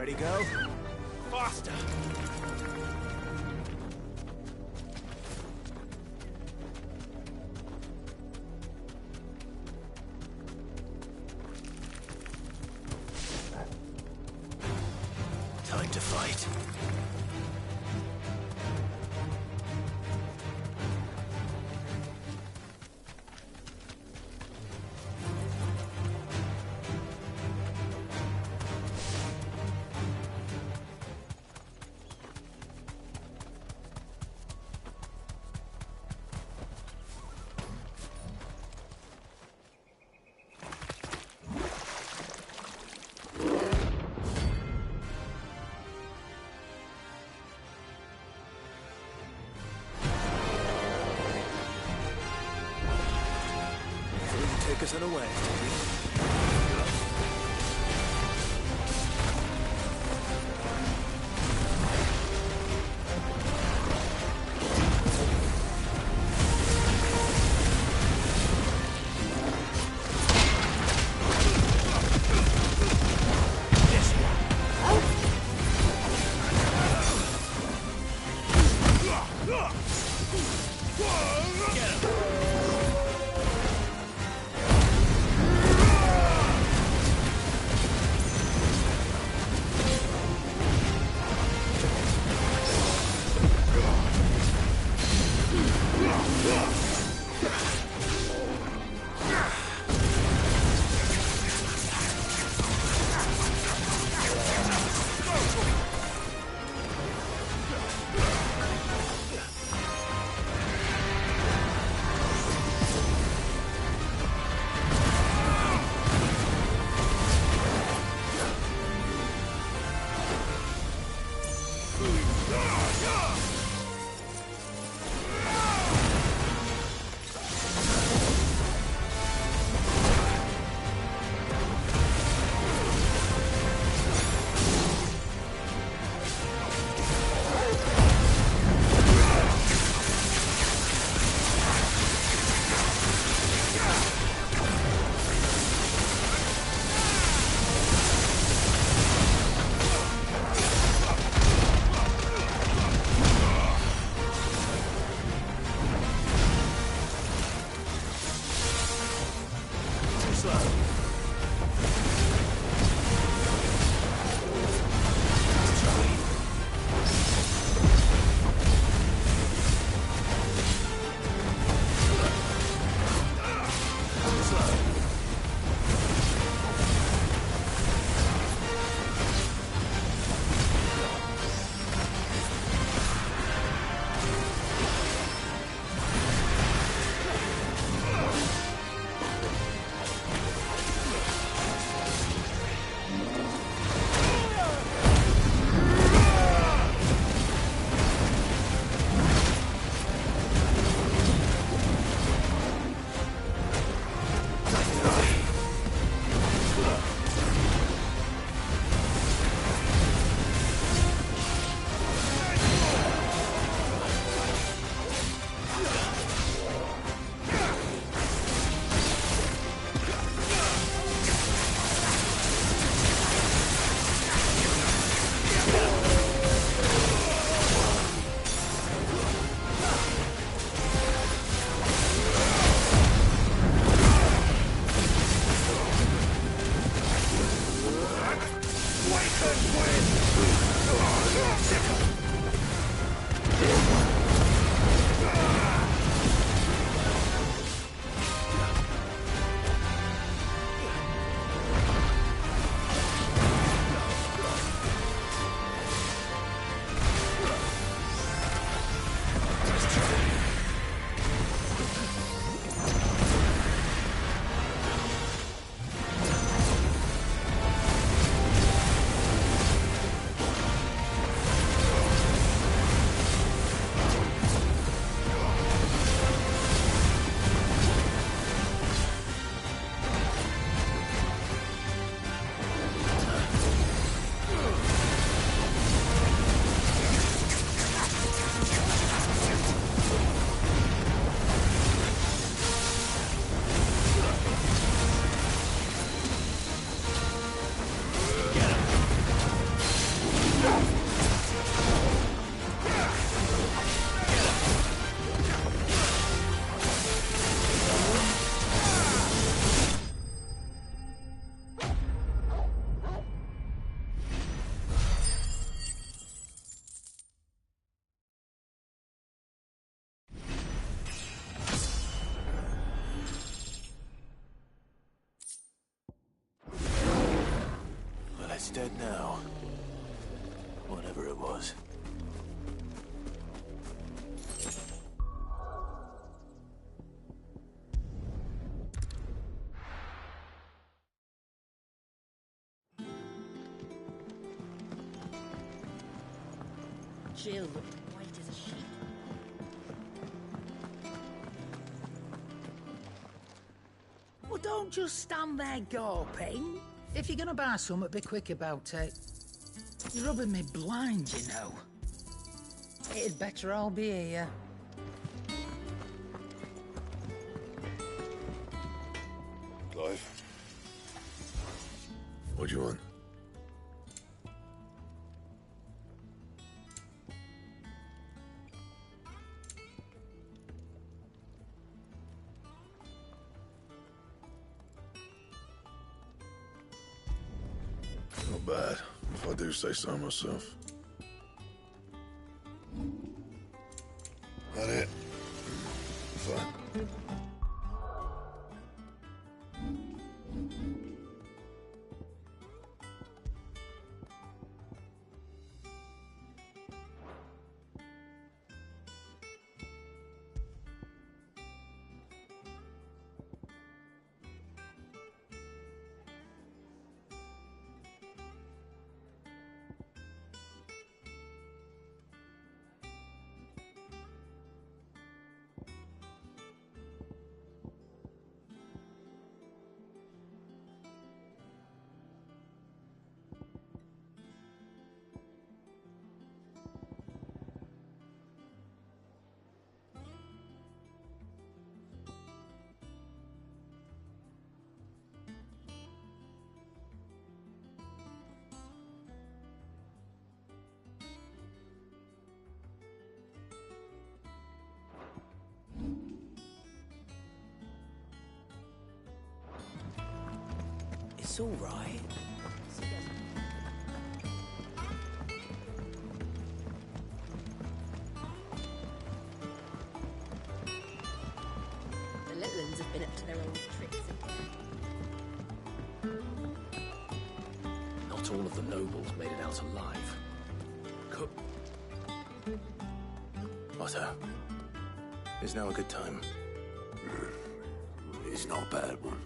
Ready, go? Faster! Time to fight. Take us on a way, It's dead now. Whatever it was. Jill looked white as a sheet. Well, don't just stand there gawping. If you're gonna buy something, be quick about it. You're rubbing me blind, you know. It'd better all be here. Clive? What do you want? Not bad, if I do say so myself. That it? Fine. It's all right. The little ones have been up to their old tricks again. Not all of the nobles made it out alive. Otto, is now a good time? It's not a bad one.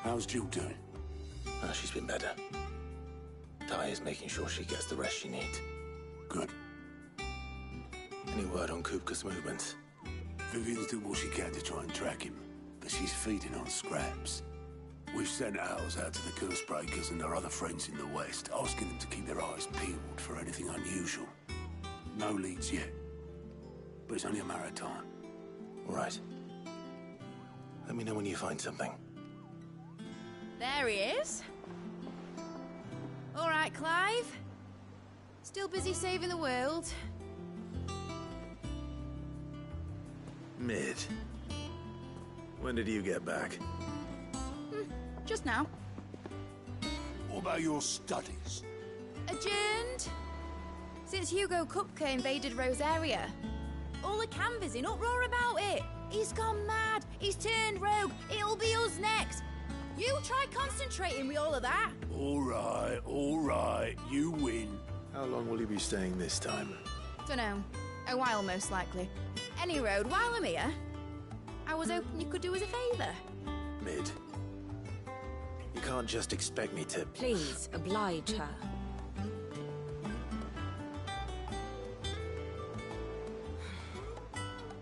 How's Jill doing? She's been better. Ty is making sure she gets the rest she needs. Good. Any word on Kupka's movements? Vivian's doing what she can to try and track him, but she's feeding on scraps. We've sent ours out to the Cursebreakers and their other friends in the West, asking them to keep their eyes peeled for anything unusual. No leads yet, but it's only a matter of time. All right. Let me know when you find something. There he is. All right, Clive. Still busy saving the world. Mid. When did you get back? Just now. What about your studies? Adjourned. Since Hugo Kupka invaded Rosaria. All the canvas in uproar about it. He's gone mad. He's turned rogue. It'll be us next. You try concentrating with all of that. All right, you win. How long will you be staying this time? Dunno. A while, most likely. Any road, while I'm here, I was hoping you could do us a favour. Mid. You can't just expect me to... Please, oblige her.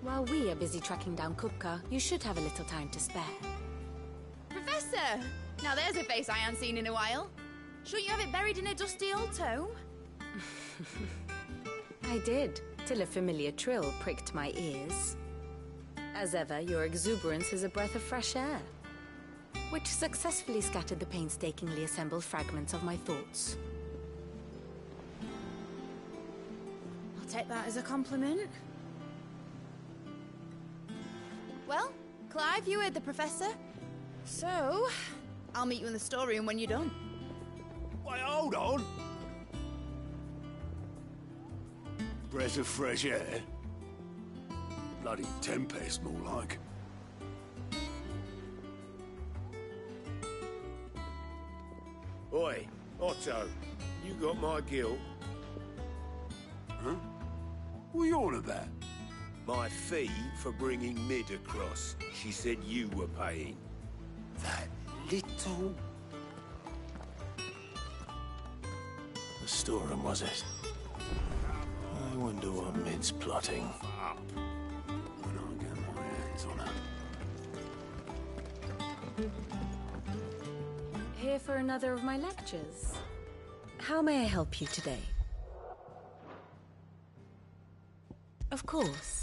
While we are busy tracking down Kupka, you should have a little time to spare. Professor! Now there's a face I haven't seen in a while. Shouldn't you have it buried in a dusty old tome? I did, till a familiar trill pricked my ears. As ever, your exuberance is a breath of fresh air, which successfully scattered the painstakingly assembled fragments of my thoughts. I'll take that as a compliment. Well, Clive, you heard the Professor. So, I'll meet you in the storeroom when you're done. Wait, hold on. Breath of fresh air? Bloody tempest, more like. Oi, Otto, you got my guilt. Huh? What are you on about? My fee for bringing Mid across. She said you were paying. That little... The storeroom, was it? I wonder what Mid's plotting. Up. When I get my hands on her. Here for another of my lectures. How may I help you today? Of course.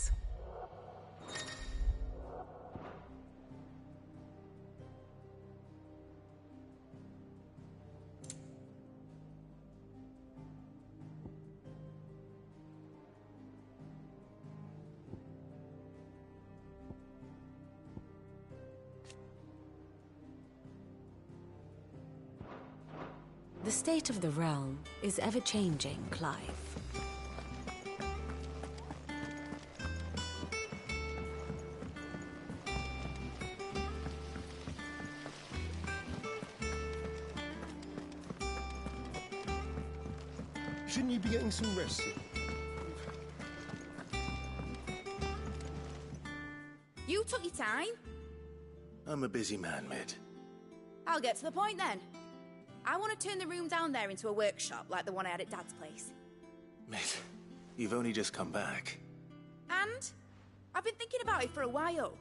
The state of the realm is ever-changing, Clive. Shouldn't you be getting some rest? You took your time. I'm a busy man, Mid. I'll get to the point then. I want to turn the room down there into a workshop like the one I had at Dad's place. Mid, you've only just come back. And I've been thinking about it for a while.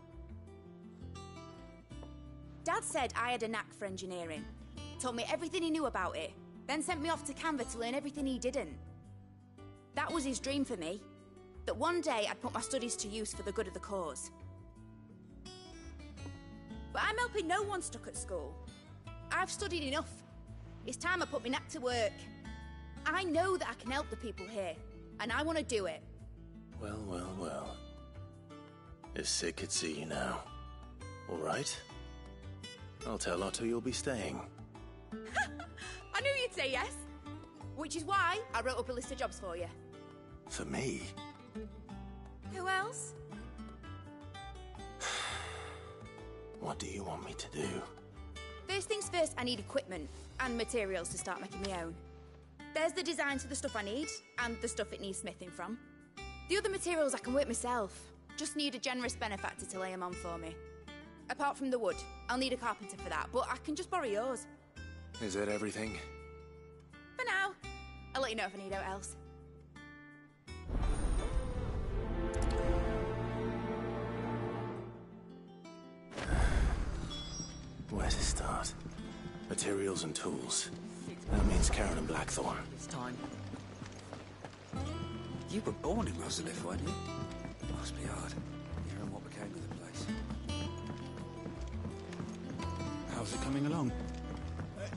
Dad said I had a knack for engineering. Told me everything he knew about it. Then sent me off to Canva to learn everything he didn't. That was his dream for me. That one day I'd put my studies to use for the good of the cause. But I'm helping no one stuck at school. I've studied enough. It's time I put my knack to work. I know that I can help the people here, and I want to do it. Well, well, well. If Sid could see you now. All right. I'll tell Otto you'll be staying. I knew you'd say yes. Which is why I wrote up a list of jobs for you. For me? Who else? What do you want me to do? First things first, I need equipment and materials to start making my own. There's the designs for the stuff I need, and the stuff it needs smithing from. The other materials I can work myself. Just need a generous benefactor to lay them on for me. Apart from the wood, I'll need a carpenter for that, but I can just borrow yours. Is that everything? For now. I'll let you know if I need out else. Where to start? Materials and tools. That means Karen and Blackthorn. It's time. You were born in Rosalith, weren't you? Must be hard, hearing what became of the place. How's it coming along?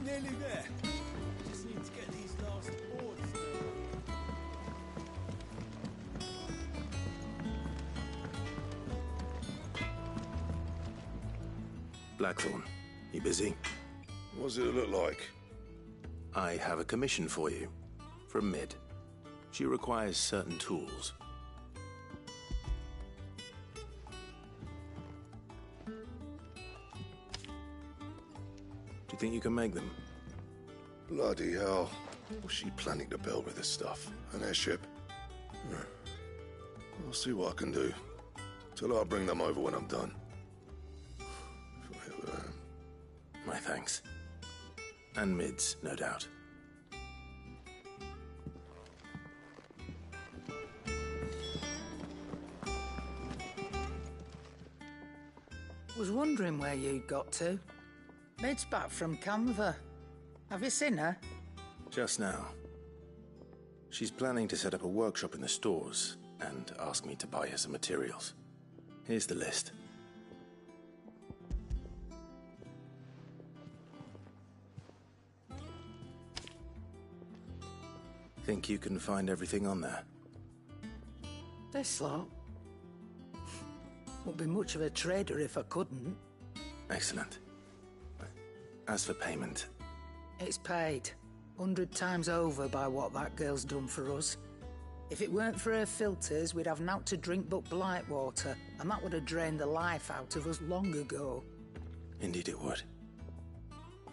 Nearly there. Just need to get these last boards. Blackthorn, you busy? What does it look like? I have a commission for you. From Mid. She requires certain tools. Do you think you can make them? Bloody hell. What's she planning to build with this stuff? An airship? I'll see what I can do. Tell her I'll bring them over when I'm done. My thanks. And Mid's, no doubt. Was wondering where you'd got to. Mid's back from Canva. Have you seen her? Just now. She's planning to set up a workshop in the stores and ask me to buy her some materials. Here's the list. Think you can find everything on there? This lot. Wouldn't be much of a trader if I couldn't. Excellent. As for payment... It's paid. 100 times over by what that girl's done for us. If it weren't for her filters, we'd have naught to drink but blight water, and that would have drained the life out of us long ago. Indeed it would.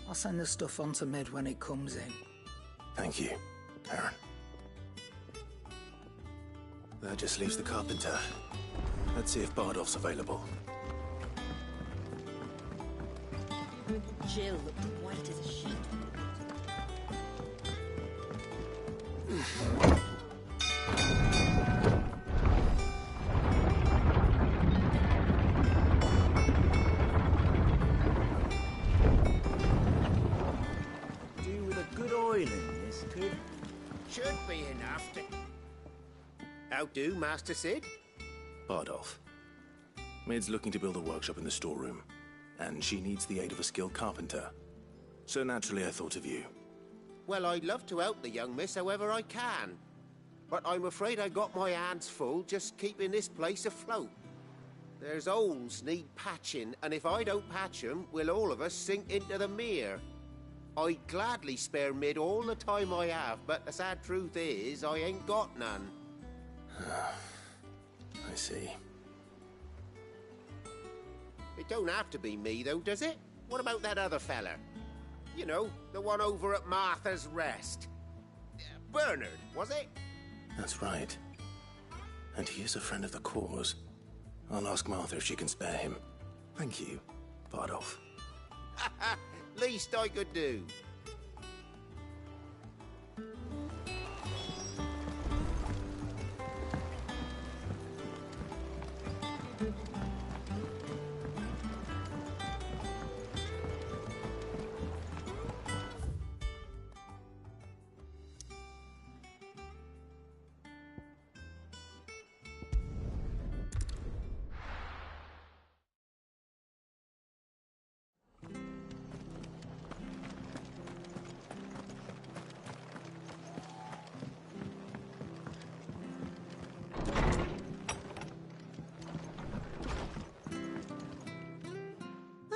I'll send the stuff on to Mid when it comes in. Thank you, Aaron. That just leaves the carpenter. Let's see if Bardolph's available. Jill looked white as a sheet. Do with a good oil in this, kid. Should be enough to... How do, Master Sid? Bardolph. Mid's looking to build a workshop in the storeroom, and she needs the aid of a skilled carpenter. So naturally I thought of you. Well, I'd love to help the young miss however I can. But I'm afraid I got my hands full just keeping this place afloat. There's holes need patching, and if I don't patch them, we'll all of us sink into the mere. I'd gladly spare Mid all the time I have, but the sad truth is, I ain't got none. I see. It don't have to be me, though, does it? What about that other fella? You know, the one over at Martha's Rest. Bernard, was it? That's right. And he is a friend of the cause. I'll ask Martha if she can spare him. Thank you, Bardolph. Least I could do.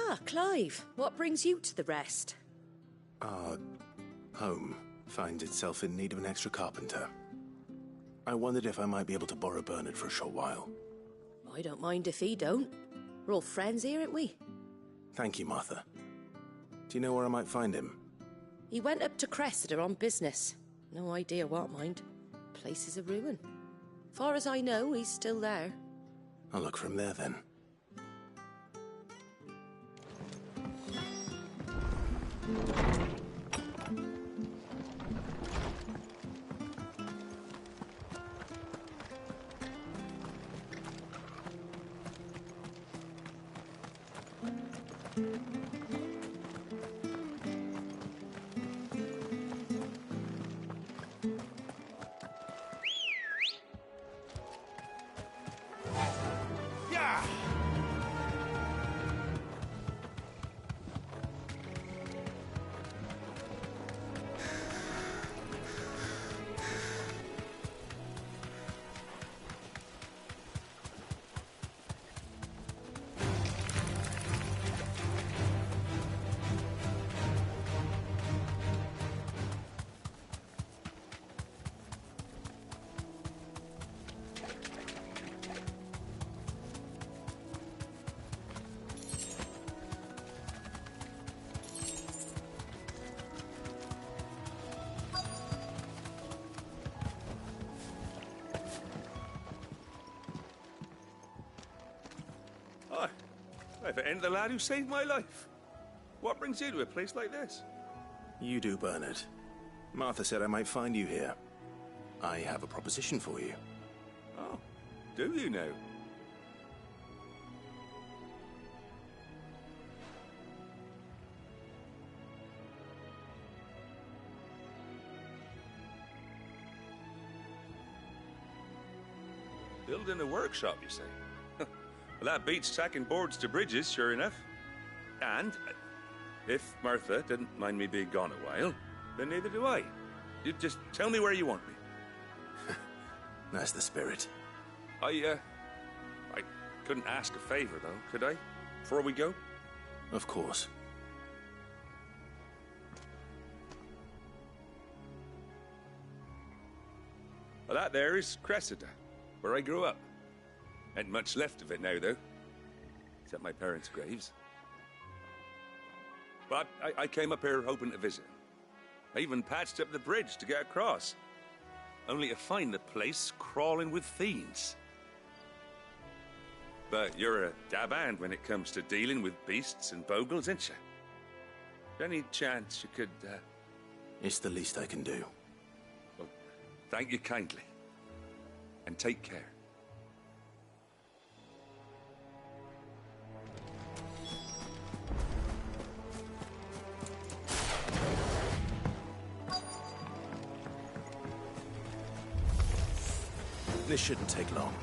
Ah, Clive, what brings you to the Rest? Our home finds itself in need of an extra carpenter. I wondered if I might be able to borrow Bernard for a short while. I don't mind if he don't. We're all friends here, aren't we? Thank you, Martha. Do you know where I might find him? He went up to Cressida on business. No idea what, mind. Place is a ruin. Far as I know, he's still there. I'll look for him there, then. If it ain't the lad who saved my life. What brings you to a place like this? You do, Bernard. Martha said I might find you here. I have a proposition for you. Oh, do you now? Building a workshop, you say? Well, that beats sacking boards to bridges, sure enough. And if Martha didn't mind me being gone a while, then neither do I. You just tell me where you want me. That's the spirit. I couldn't ask a favor, though, could I? Before we go? Of course. Well, that there is Cressida, where I grew up. Ain't much left of it now, though. Except my parents' graves. But I came up here hoping to visit. I even patched up the bridge to get across. Only to find the place crawling with fiends. But you're a dab hand when it comes to dealing with beasts and bogles, ain't you? Any chance you could, It's the least I can do. Well, thank you kindly. And take care. This shouldn't take long.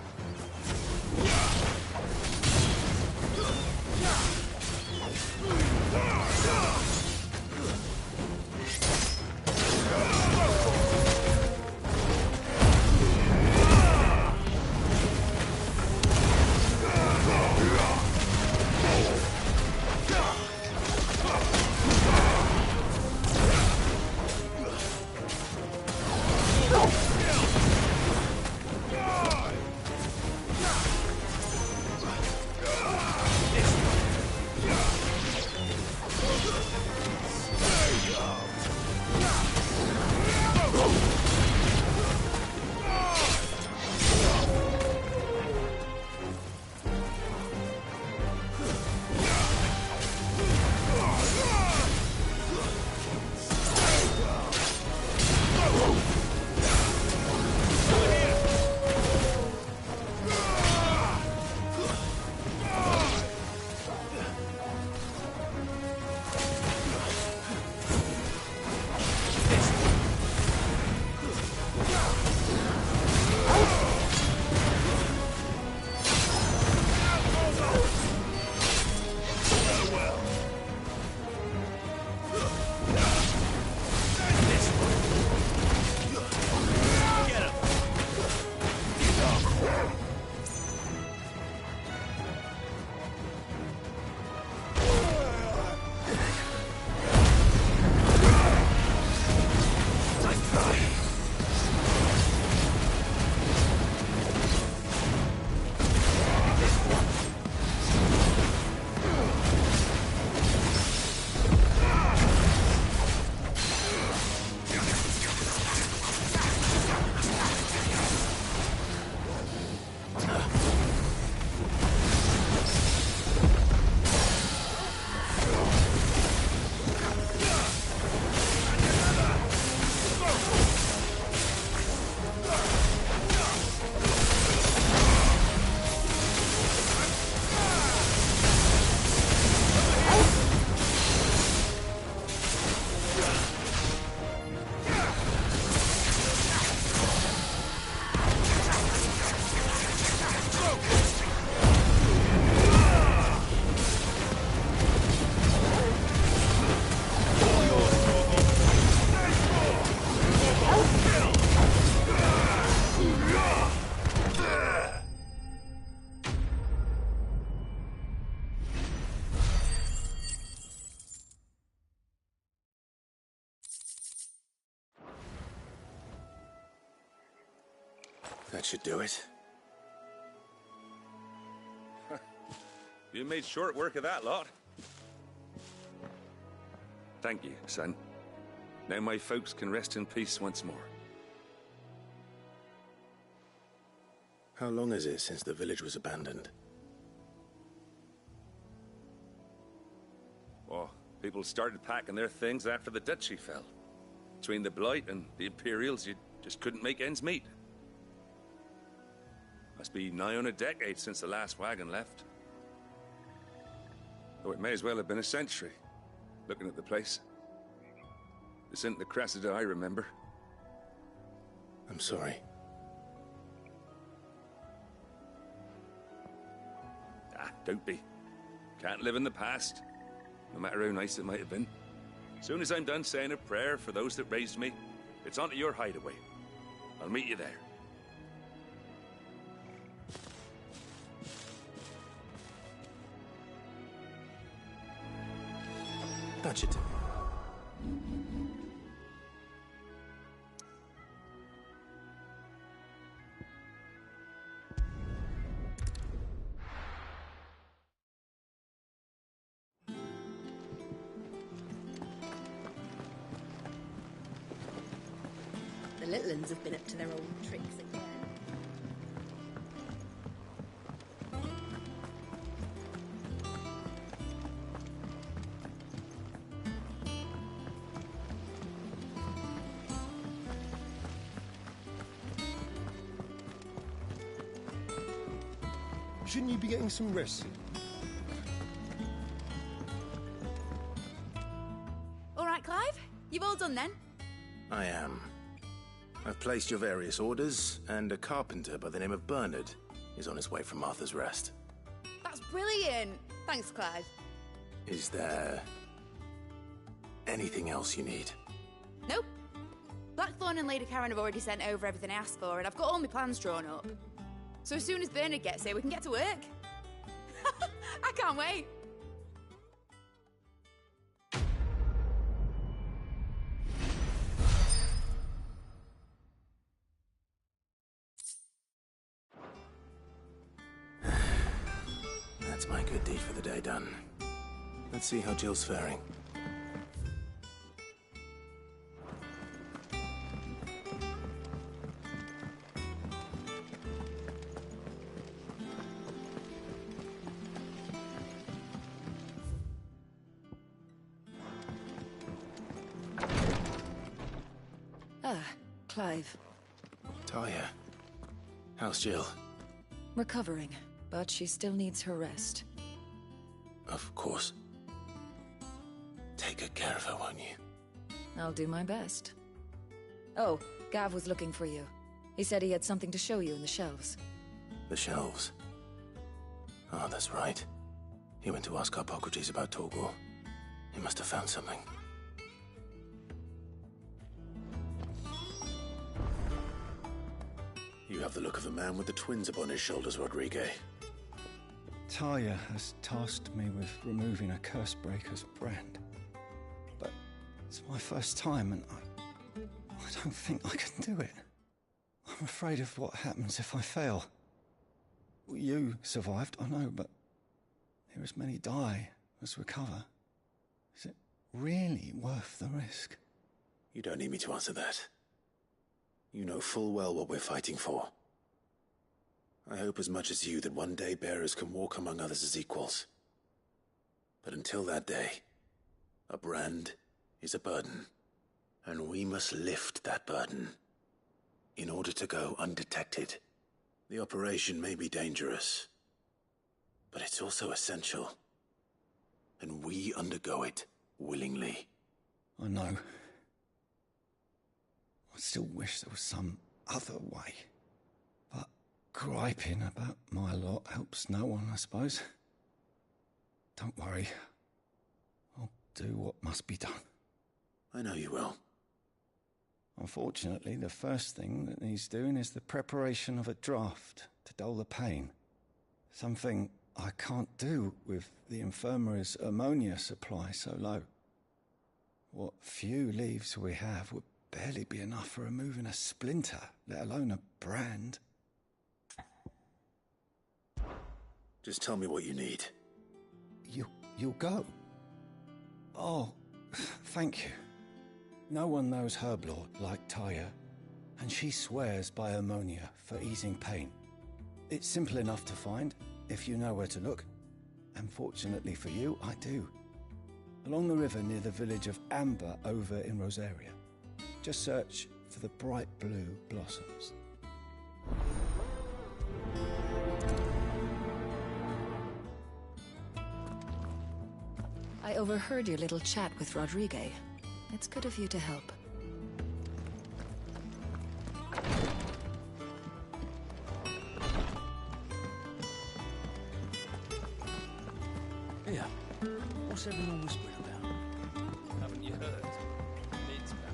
That should do it. You made short work of that lot. Thank you, son. Now my folks can rest in peace once more. How long is it since the village was abandoned? Oh, people started packing their things after the duchy fell. Between the Blight and the Imperials, you just couldn't make ends meet. Must be nigh on a decade since the last wagon left. Oh, it may as well have been a century, looking at the place. This isn't the Cressida I remember. I'm sorry. Ah, don't be. Can't live in the past, no matter how nice it might have been. As soon as I'm done saying a prayer for those that raised me, it's on to your hideaway. I'll meet you there. That should do. little uns have been up to their old tricks again. Shouldn't you be getting some rest? All right, Clive? You've all done then? I am. I've placed your various orders, and a carpenter by the name of Bernard is on his way from Martha's Rest. That's brilliant! Thanks, Clive. Is there anything else you need? Nope. Blackthorn and Lady Karen have already sent over everything I asked for, and I've got all my plans drawn up. So as soon as Bernard gets here, we can get to work. I can't wait. That's my good deed for the day done. Let's see how Jill's faring. Clive. Talia. How's Jill? Recovering, but she still needs her rest. Of course. Take good care of her, won't you? I'll do my best. Oh, Gav was looking for you. He said he had something to show you in the shelves. The shelves? Oh, that's right. He went to ask Harpocrates about Torgor. He must have found something. You have the look of a man with the twins upon his shoulders, Rodrigue. Talia has tasked me with removing a Cursebreaker's brand. But it's my first time, and I don't think I can do it. I'm afraid of what happens if I fail. You survived, I know, but here as many die as recover. Is it really worth the risk? You don't need me to answer that. You know full well what we're fighting for. I hope as much as you that one day bearers can walk among others as equals. But until that day, a brand is a burden, and we must lift that burden in order to go undetected. The operation may be dangerous, but it's also essential, and we undergo it willingly. I know. I still wish there was some other way. But griping about my lot helps no one, I suppose. Don't worry. I'll do what must be done. I know you will. Unfortunately, the first thing that needs doing is the preparation of a draft to dull the pain. Something I can't do with the infirmary's ammonia supply so low. What few leaves we have would barely be enough for removing a splinter, let alone a brand. Just tell me what you need. You'll go? Oh, thank you. No one knows Herblord like Talia, and she swears by ammonia for easing pain. It's simple enough to find, if you know where to look. And fortunately for you, I do. Along the river near the village of Amber over in Rosaria. Just search for the bright blue blossoms. I overheard your little chat with Rodrigue. It's good of you to help. Here, what's everyone whispering about? Haven't you heard? Lid's back.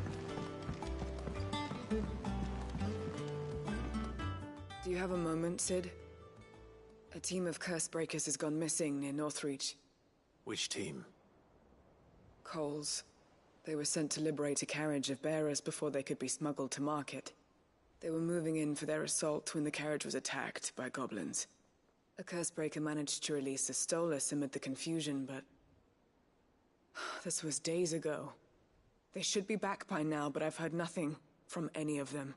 Do you have a moment, Sid? A team of Cursebreakers has gone missing near Northreach. Which team? Coles. They were sent to liberate a carriage of bearers before they could be smuggled to market. They were moving in for their assault when the carriage was attacked by goblins. A Cursebreaker managed to release a Stolus amid the confusion, but... this was days ago. They should be back by now, but I've heard nothing. from any of them.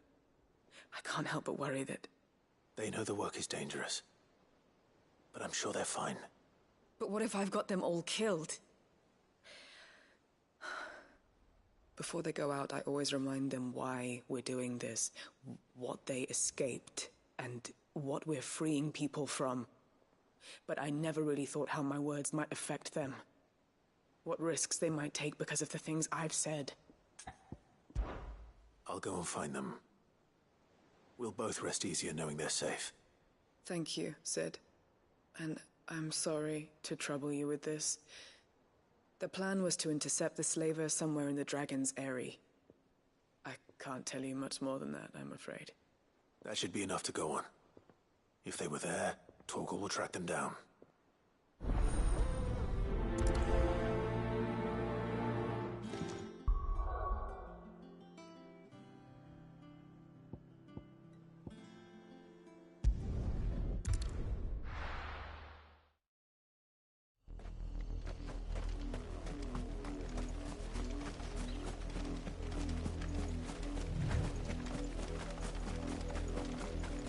I can't help but worry that... They know the work is dangerous. But I'm sure they're fine. But what if I've got them all killed? Before they go out, I always remind them why we're doing this, what they escaped, and what we're freeing people from. But I never really thought how my words might affect them. What risks they might take because of the things I've said. I'll go and find them. We'll both rest easier knowing they're safe. Thank you, Sid. And I'm sorry to trouble you with this. The plan was to intercept the slaver somewhere in the Dragon's Eyrie. I can't tell you much more than that, I'm afraid. That should be enough to go on. If they were there, Torgal will track them down.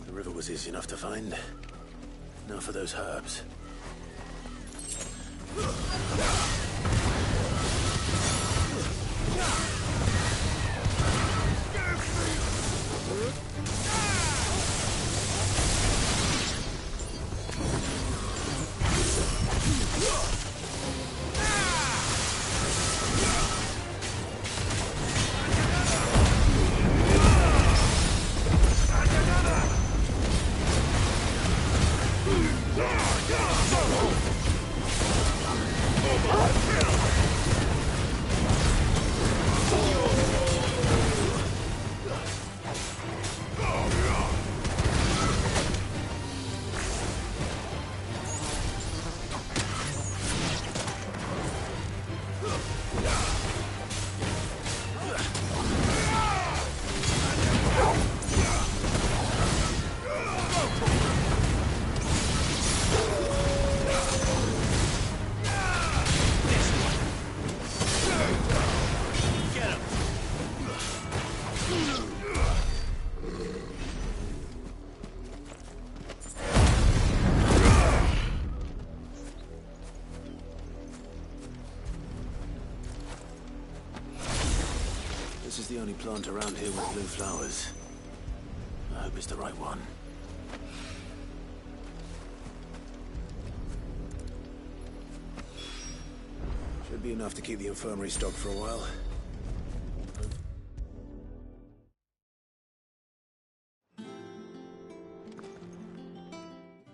The river was easy enough to find. Now for those herbs. This is the only plant around here with blue flowers. I hope it's the right one. Should be enough to keep the infirmary stocked for a while.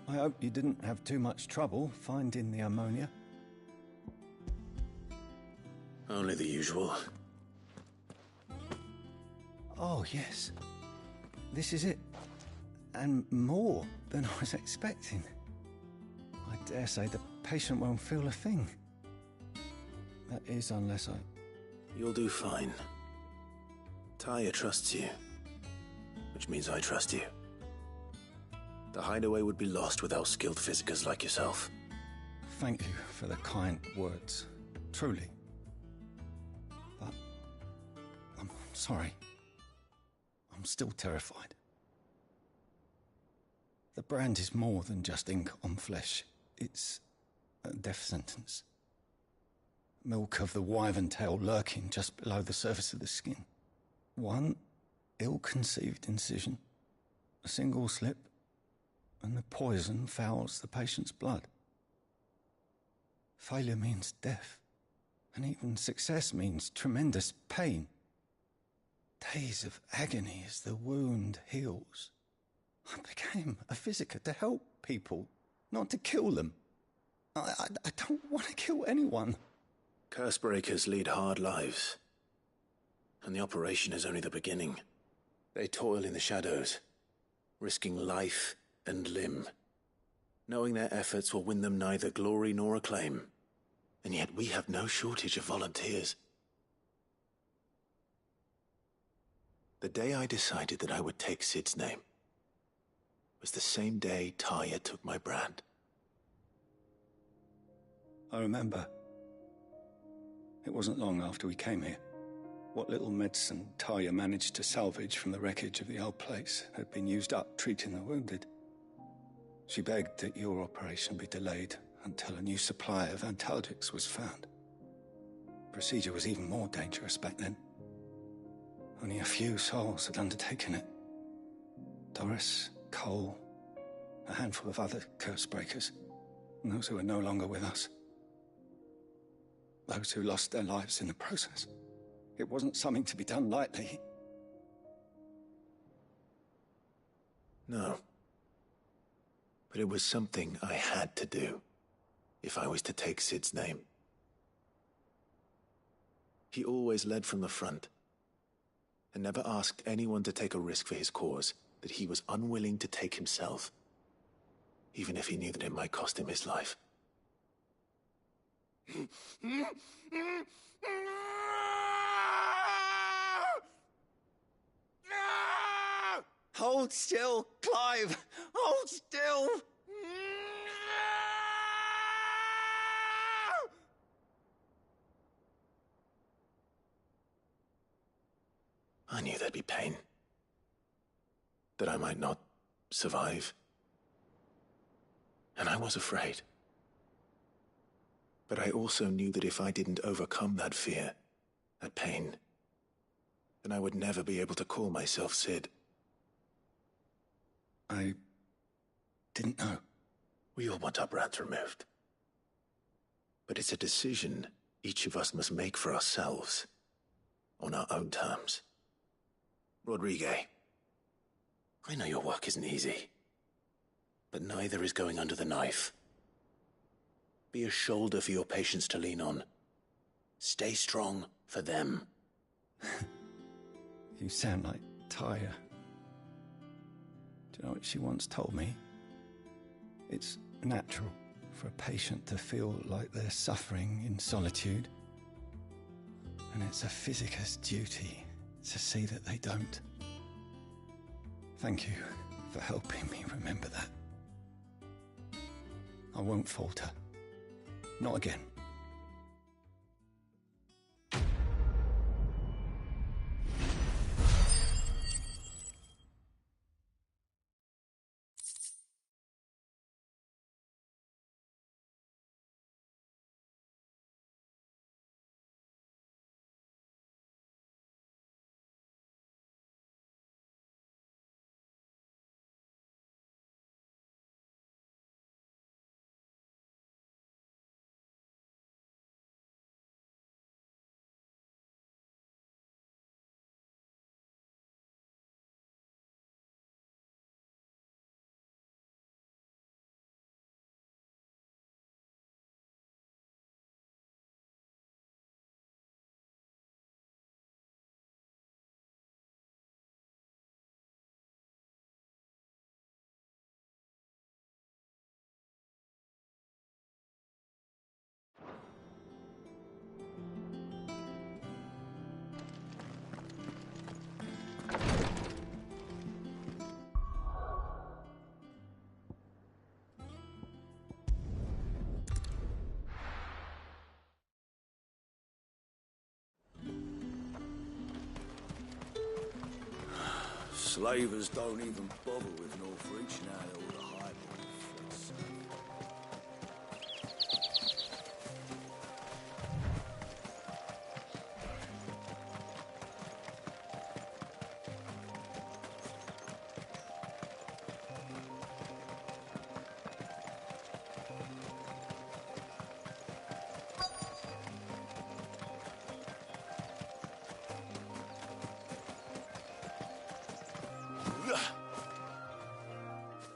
I hope you didn't have too much trouble finding the ammonia. Only the usual. Oh, yes. This is it. And more than I was expecting. I dare say the patient won't feel a thing. That is, unless I... You'll do fine. Tyre trusts you. Which means I trust you. The hideaway would be lost without skilled physicers like yourself. Thank you for the kind words. Truly. But... I'm sorry. I'm still terrified. The brand is more than just ink on flesh. It's a death sentence. Milk of the wyvern tail lurking just below the surface of the skin. One ill-conceived incision, a single slip, and the poison fouls the patient's blood. Failure means death, and even success means tremendous pain. Days of agony as the wound heals. I became a physiker to help people, not to kill them. I don't want to kill anyone. Cursebreakers lead hard lives. And the operation is only the beginning. They toil in the shadows, risking life and limb, knowing their efforts will win them neither glory nor acclaim. And yet we have no shortage of volunteers. The day I decided that I would take Sid's name was the same day Tyre took my brand. I remember. It wasn't long after we came here. What little medicine Talia managed to salvage from the wreckage of the old place had been used up treating the wounded. She begged that your operation be delayed until a new supply of antalgics was found. Procedure was even more dangerous back then. Only a few souls had undertaken it. Doris, Cole, a handful of other curse breakers, and those who are no longer with us. Those who lost their lives in the process. It wasn't something to be done lightly. No. But it was something I had to do, if I was to take Sid's name. He always led from the front, and never asked anyone to take a risk for his cause that he was unwilling to take himself, even if he knew that it might cost him his life. Hold still, Clive! Hold still! I knew there'd be pain. That I might not survive. And I was afraid. But I also knew that if I didn't overcome that fear, that pain, then I would never be able to call myself Sid. I didn't know. We all want our brands removed. But it's a decision each of us must make for ourselves, on our own terms. Rodriguez, I know your work isn't easy, but neither is going under the knife. Be a shoulder for your patients to lean on. Stay strong for them. You sound like Tyre. Do you know what she once told me? It's natural for a patient to feel like they're suffering in solitude. And it's a physicist's duty to see that they don't. Thank you for helping me remember that. I won't falter. Not again. Slavers don't even bother with Northreach now they're all the highball.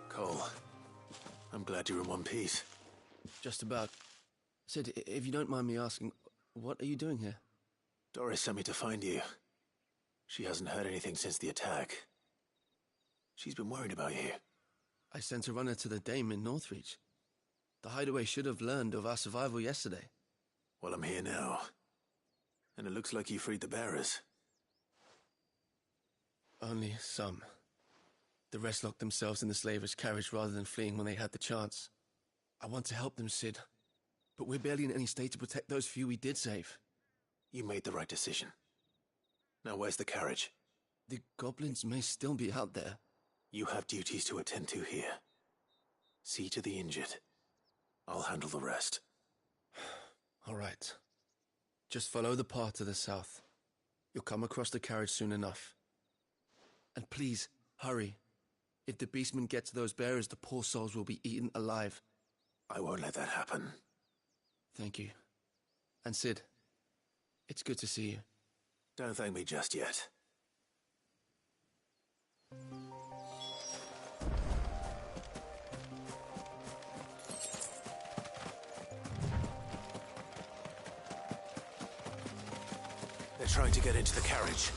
Cole, I'm glad you're in one piece. Just about. Sid, if you don't mind me asking, what are you doing here? Doris sent me to find you. She hasn't heard anything since the attack. She's been worried about you. I sent a runner to the Dame in Northreach. The Hideaway should have learned of our survival yesterday. Well, I'm here now. And it looks like you freed the bearers. Only some. The rest locked themselves in the slavers' carriage rather than fleeing when they had the chance. I want to help them, Sid. But we're barely in any state to protect those few we did save. You made the right decision. Now where's the carriage? The goblins may still be out there. You have duties to attend to here. See to the injured. I'll handle the rest. All right. Just follow the path to the south. You'll come across the carriage soon enough. And please, hurry. If the beastmen get to those bearers, the poor souls will be eaten alive. I won't let that happen. Thank you. And Sid, it's good to see you. Don't thank me just yet. They're trying to get into the carriage.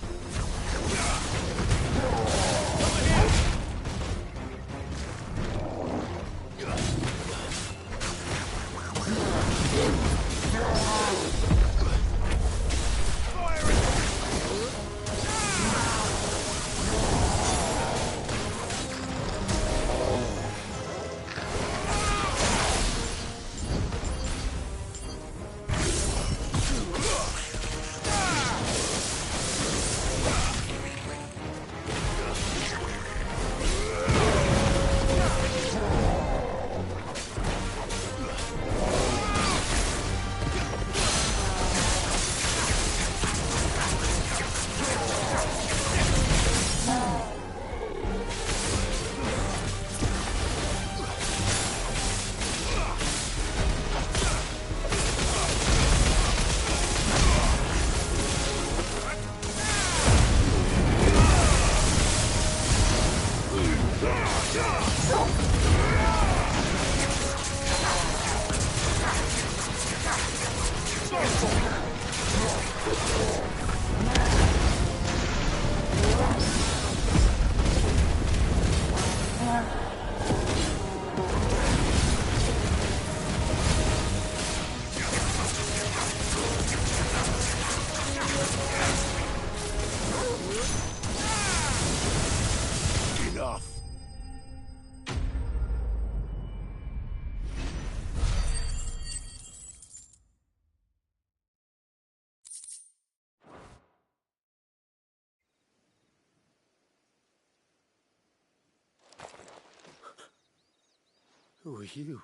Who are you?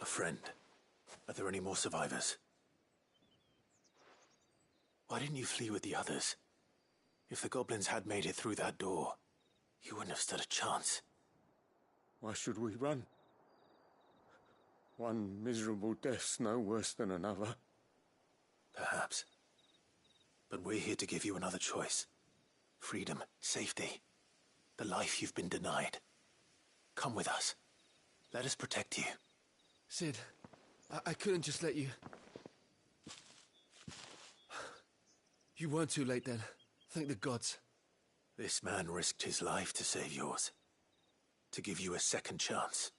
A friend. Are there any more survivors? Why didn't you flee with the others? If the goblins had made it through that door, you wouldn't have stood a chance. Why should we run? One miserable death's no worse than another. Perhaps. But we're here to give you another choice. Freedom, safety. The life you've been denied. Come with us. Let us protect you. Sid, I couldn't just let you... You weren't too late then. Thank the gods. This man risked his life to save yours. To give you a second chance.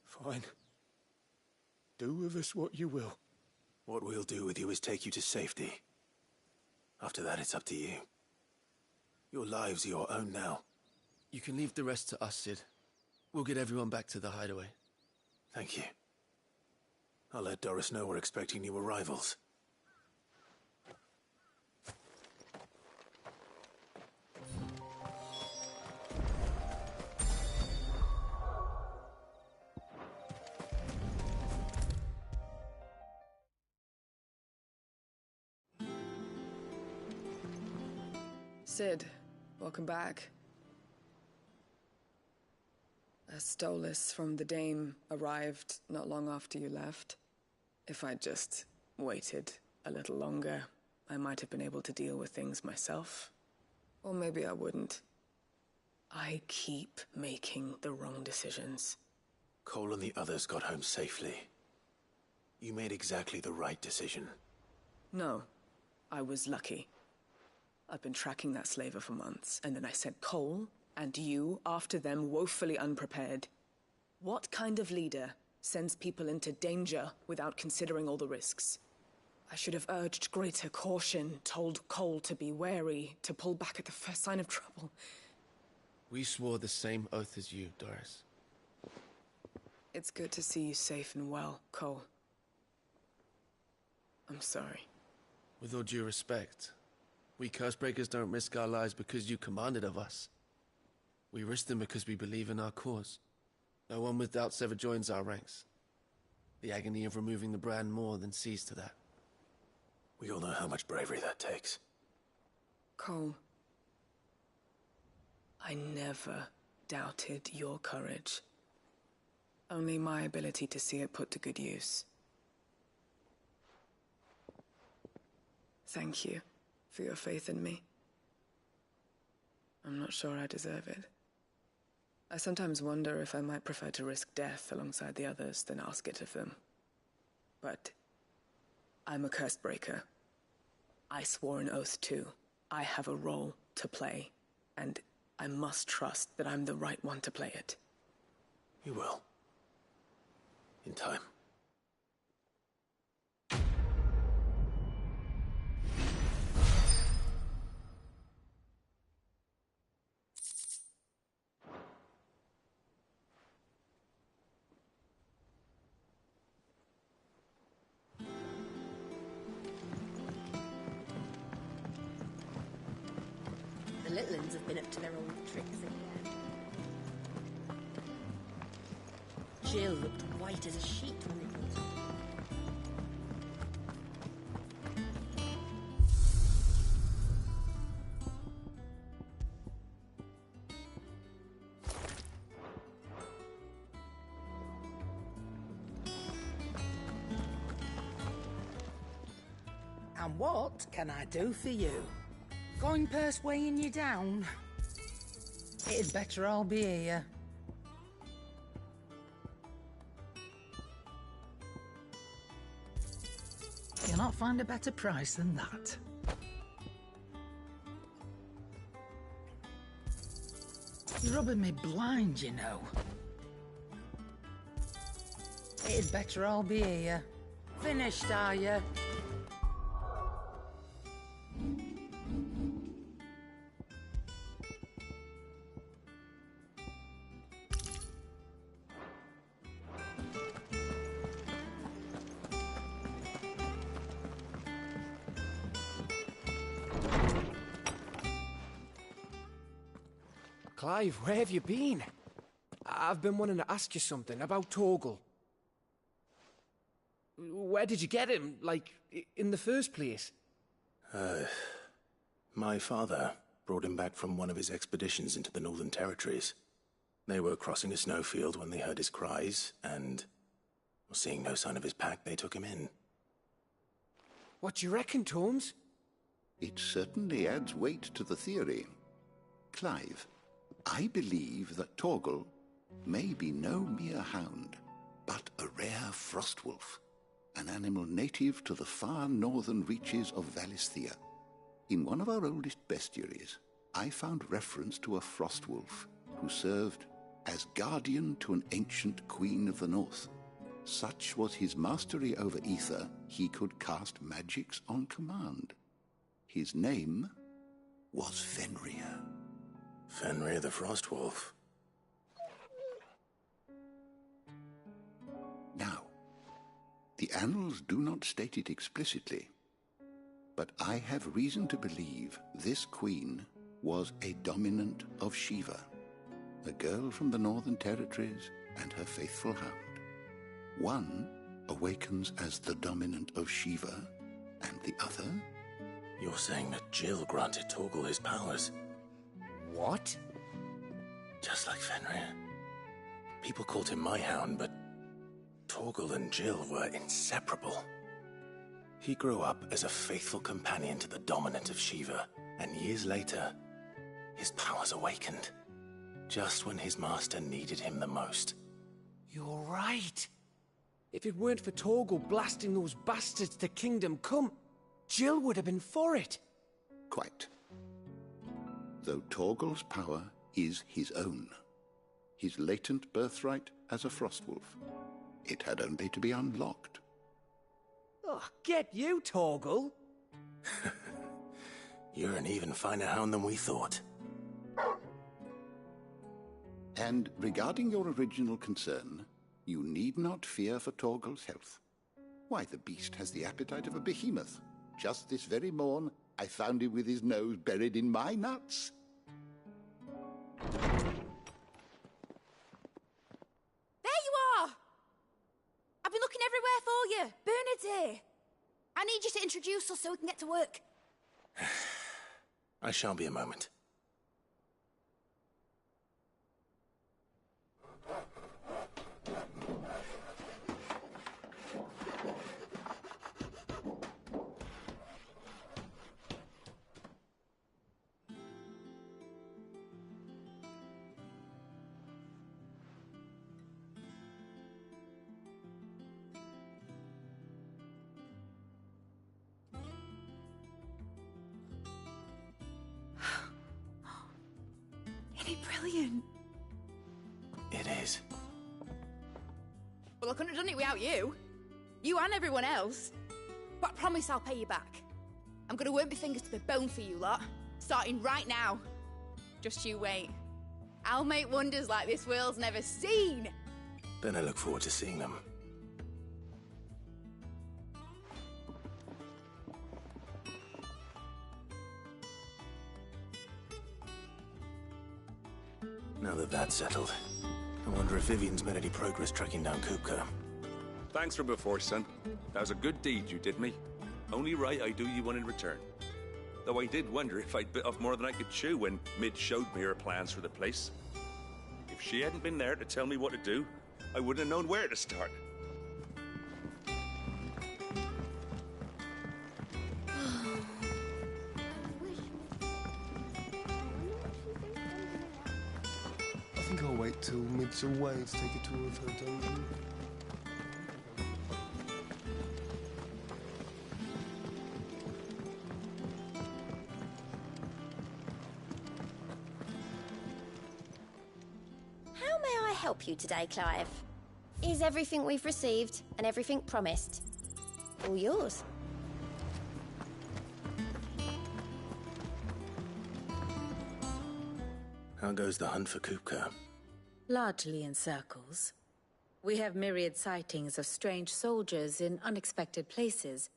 Fine. Do with us what you will. What we'll do with you is take you to safety. After that, it's up to you. Your lives are your own now. You can leave the rest to us, Sid. We'll get everyone back to the hideaway. Thank you. I'll let Doris know we're expecting new arrivals. Sid, welcome back. A Stolas from the Dame arrived not long after you left. If I'd just waited a little longer, I might have been able to deal with things myself. Or maybe I wouldn't. I keep making the wrong decisions. Cole and the others got home safely. You made exactly the right decision. No, I was lucky. I've been tracking that slaver for months, and then I sent Cole and you after them woefully unprepared. What kind of leader sends people into danger without considering all the risks? I should have urged greater caution, told Cole to be wary, to pull back at the first sign of trouble. We swore the same oath as you, Doris. It's good to see you safe and well, Cole. I'm sorry. With all due respect, we Cursebreakers don't risk our lives because you commanded of us. We risk them because we believe in our cause. No one with doubts ever joins our ranks. The agony of removing the brand more than sees to that. We all know how much bravery that takes. Cole, I never doubted your courage. Only my ability to see it put to good use. Thank you for your faith in me. I'm not sure I deserve it. I sometimes wonder if I might prefer to risk death alongside the others than ask it of them. But I'm a Cursebreaker. I swore an oath too. I have a role to play, and I must trust that I'm the right one to play it. You will. In time. The little uns have been up to their old tricks again. Jill looked white as a sheet when they brought her. And what can I do for you? Going purse weighing you down? It'd better all be here. You'll not find a better price than that. You're rubbing me blind, you know. It'd better all be here. Finished, are you? Clive, where have you been? I've been wanting to ask you something about Torgal. Where did you get him, like, in the first place? My father brought him back from one of his expeditions into the Northern Territories. They were crossing a snowfield when they heard his cries, and seeing no sign of his pack, they took him in. What do you reckon, Tomes? It certainly adds weight to the theory. Clive, I believe that Torgal may be no mere hound, but a rare frostwolf, an animal native to the far northern reaches of Valisthea. In one of our oldest bestiaries, I found reference to a frostwolf who served as guardian to an ancient queen of the north. Such was his mastery over ether, he could cast magics on command. His name was Fenrir. Fenrir the Frostwolf. Now, the annals do not state it explicitly, but I have reason to believe this queen was a dominant of Shiva, a girl from the Northern Territories and her faithful hound. One awakens as the dominant of Shiva, and the other... You're saying that Jill granted Torgal his powers? What? Just like Fenrir. People called him my hound, but Torgal and Jill were inseparable. He grew up as a faithful companion to the dominant of Shiva, and years later, his powers awakened, just when his master needed him the most. You're right. If it weren't for Torgal blasting those bastards to Kingdom Come, Jill would have been for it. Quite. Though Torgal's power is his own, his latent birthright as a Frostwolf, it had only to be unlocked. Oh, get you, Torgal! You're an even finer hound than we thought. And regarding your original concern, you need not fear for Torgal's health. Why, the beast has the appetite of a behemoth. Just this very morn, I found him with his nose buried in my nuts. There you are! I've been looking everywhere for you. Bernard's here. I need you to introduce us so we can get to work. I shan't be a moment. Isn't it brilliant? It is. Well, I couldn't have done it without you. You and everyone else. But I promise I'll pay you back. I'm gonna work my fingers to the bone for you lot, starting right now. Just you wait. I'll make wonders like this world's never seen. Then I look forward to seeing them. Now that that's settled, I wonder if Vivian's made any progress tracking down Kupka. Thanks for before, son. That was a good deed you did me. Only right I do you one in return. Though I did wonder if I'd bit off more than I could chew when Mid showed me her plans for the place. If she hadn't been there to tell me what to do, I wouldn't have known where to start. I think I'll wait till Mid's away to take a tour of her dungeon. How may I help you today, Clive? Is everything we've received and everything promised all yours? How goes the hunt for Kupka? Largely in circles. We have myriad sightings of strange soldiers in unexpected places,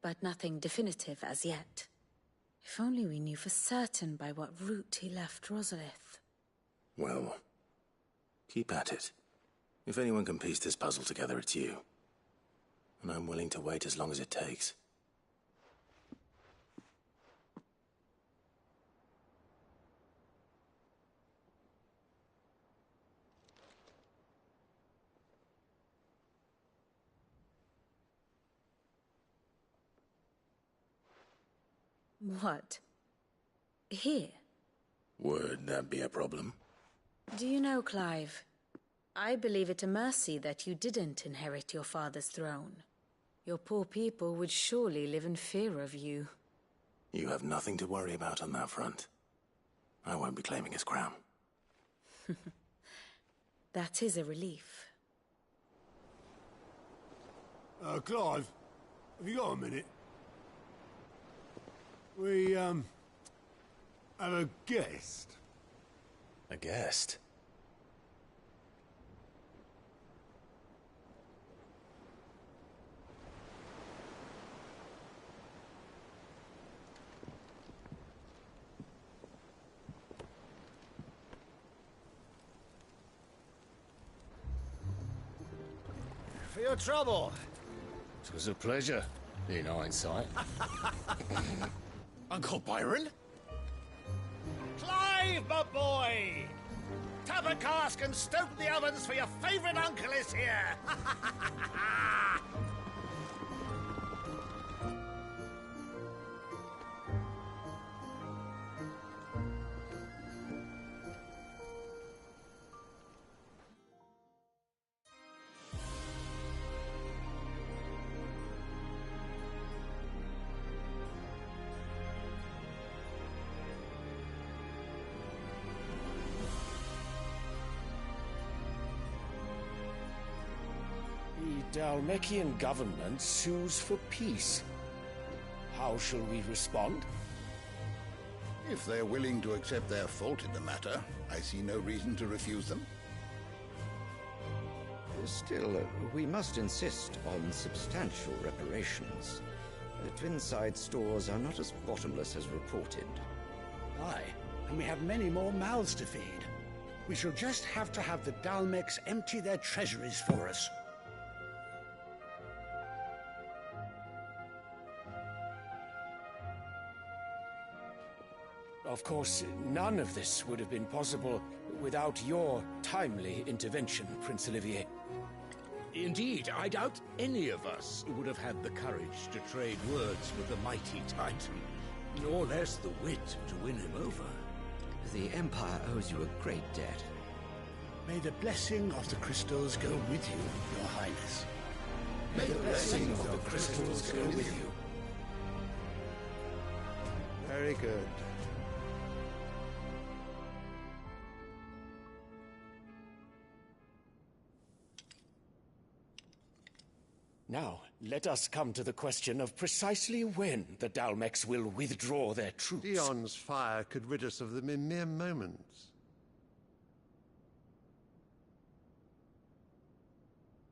but nothing definitive as yet. If only we knew for certain by what route he left Rosalith. Well, keep at it. If anyone can piece this puzzle together, it's you. And I'm willing to wait as long as it takes. What? Here? Would that be a problem? Do you know, Clive, I believe it a mercy that you didn't inherit your father's throne. Your poor people would surely live in fear of you. You have nothing to worry about on that front. I won't be claiming his crown. That is a relief. Clive, have you got a minute? We, have a guest. A guest? For your trouble. It was a pleasure, in hindsight. Uncle Byron? Clive, my boy! Tap a cask and stoke the ovens for your favourite uncle is here! The Dalmekian government sues for peace. How shall we respond? If they're willing to accept their fault in the matter, I see no reason to refuse them. Still, we must insist on substantial reparations. The Twinside stores are not as bottomless as reported. Aye, and we have many more mouths to feed. We shall just have to have the Dalmex empty their treasuries for us. Of course, none of this would have been possible without your timely intervention, Prince Olivier. Indeed, I doubt any of us would have had the courage to trade words with the mighty Titan, nor less the wit to win him over. The Empire owes you a great debt. May the blessing of the crystals go with you, Your Highness. May the blessing of the crystals go with you. Very good. Now, let us come to the question of precisely when the Dalmex will withdraw their troops. Dion's fire could rid us of them in mere moments.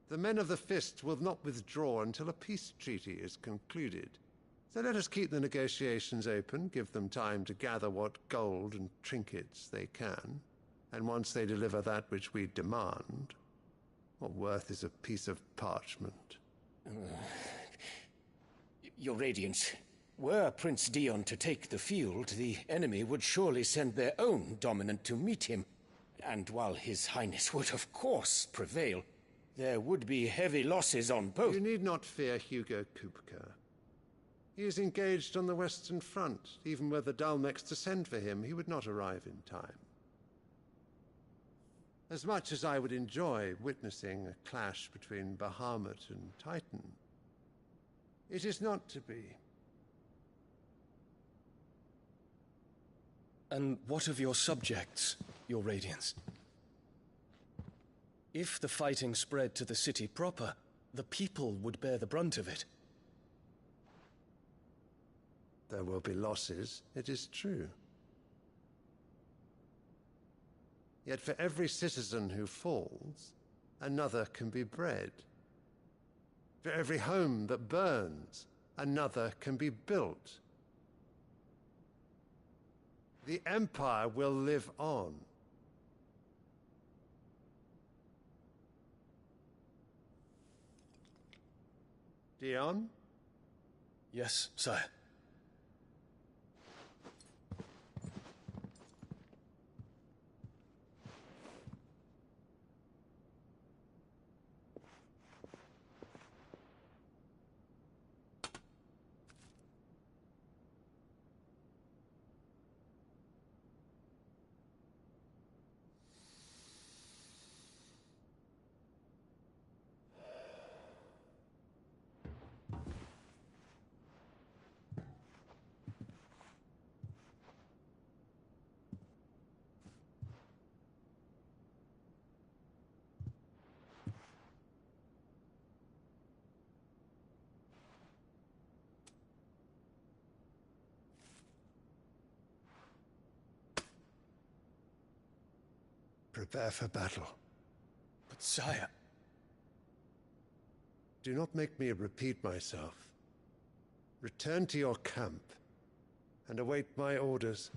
The men of the Fist will not withdraw until a peace treaty is concluded. So let us keep the negotiations open, give them time to gather what gold and trinkets they can, and once they deliver that which we demand, what worth is a piece of parchment? Your Radiance, were Prince Dion to take the field, the enemy would surely send their own dominant to meet him. And while His Highness would of course prevail, there would be heavy losses on both. You need not fear Hugo Kupka. He is engaged on the Western Front. Even were the Dalmex to send for him, he would not arrive in time. As much as I would enjoy witnessing a clash between Bahamut and Titan, it is not to be. And what of your subjects, Your Radiance? If the fighting spread to the city proper, the people would bear the brunt of it. There will be losses, it is true. Yet for every citizen who falls, another can be bred. For every home that burns, another can be built. The Empire will live on. Dion? Yes, sire. Prepare for battle. But sire... Do not make me repeat myself. Return to your camp and await my orders.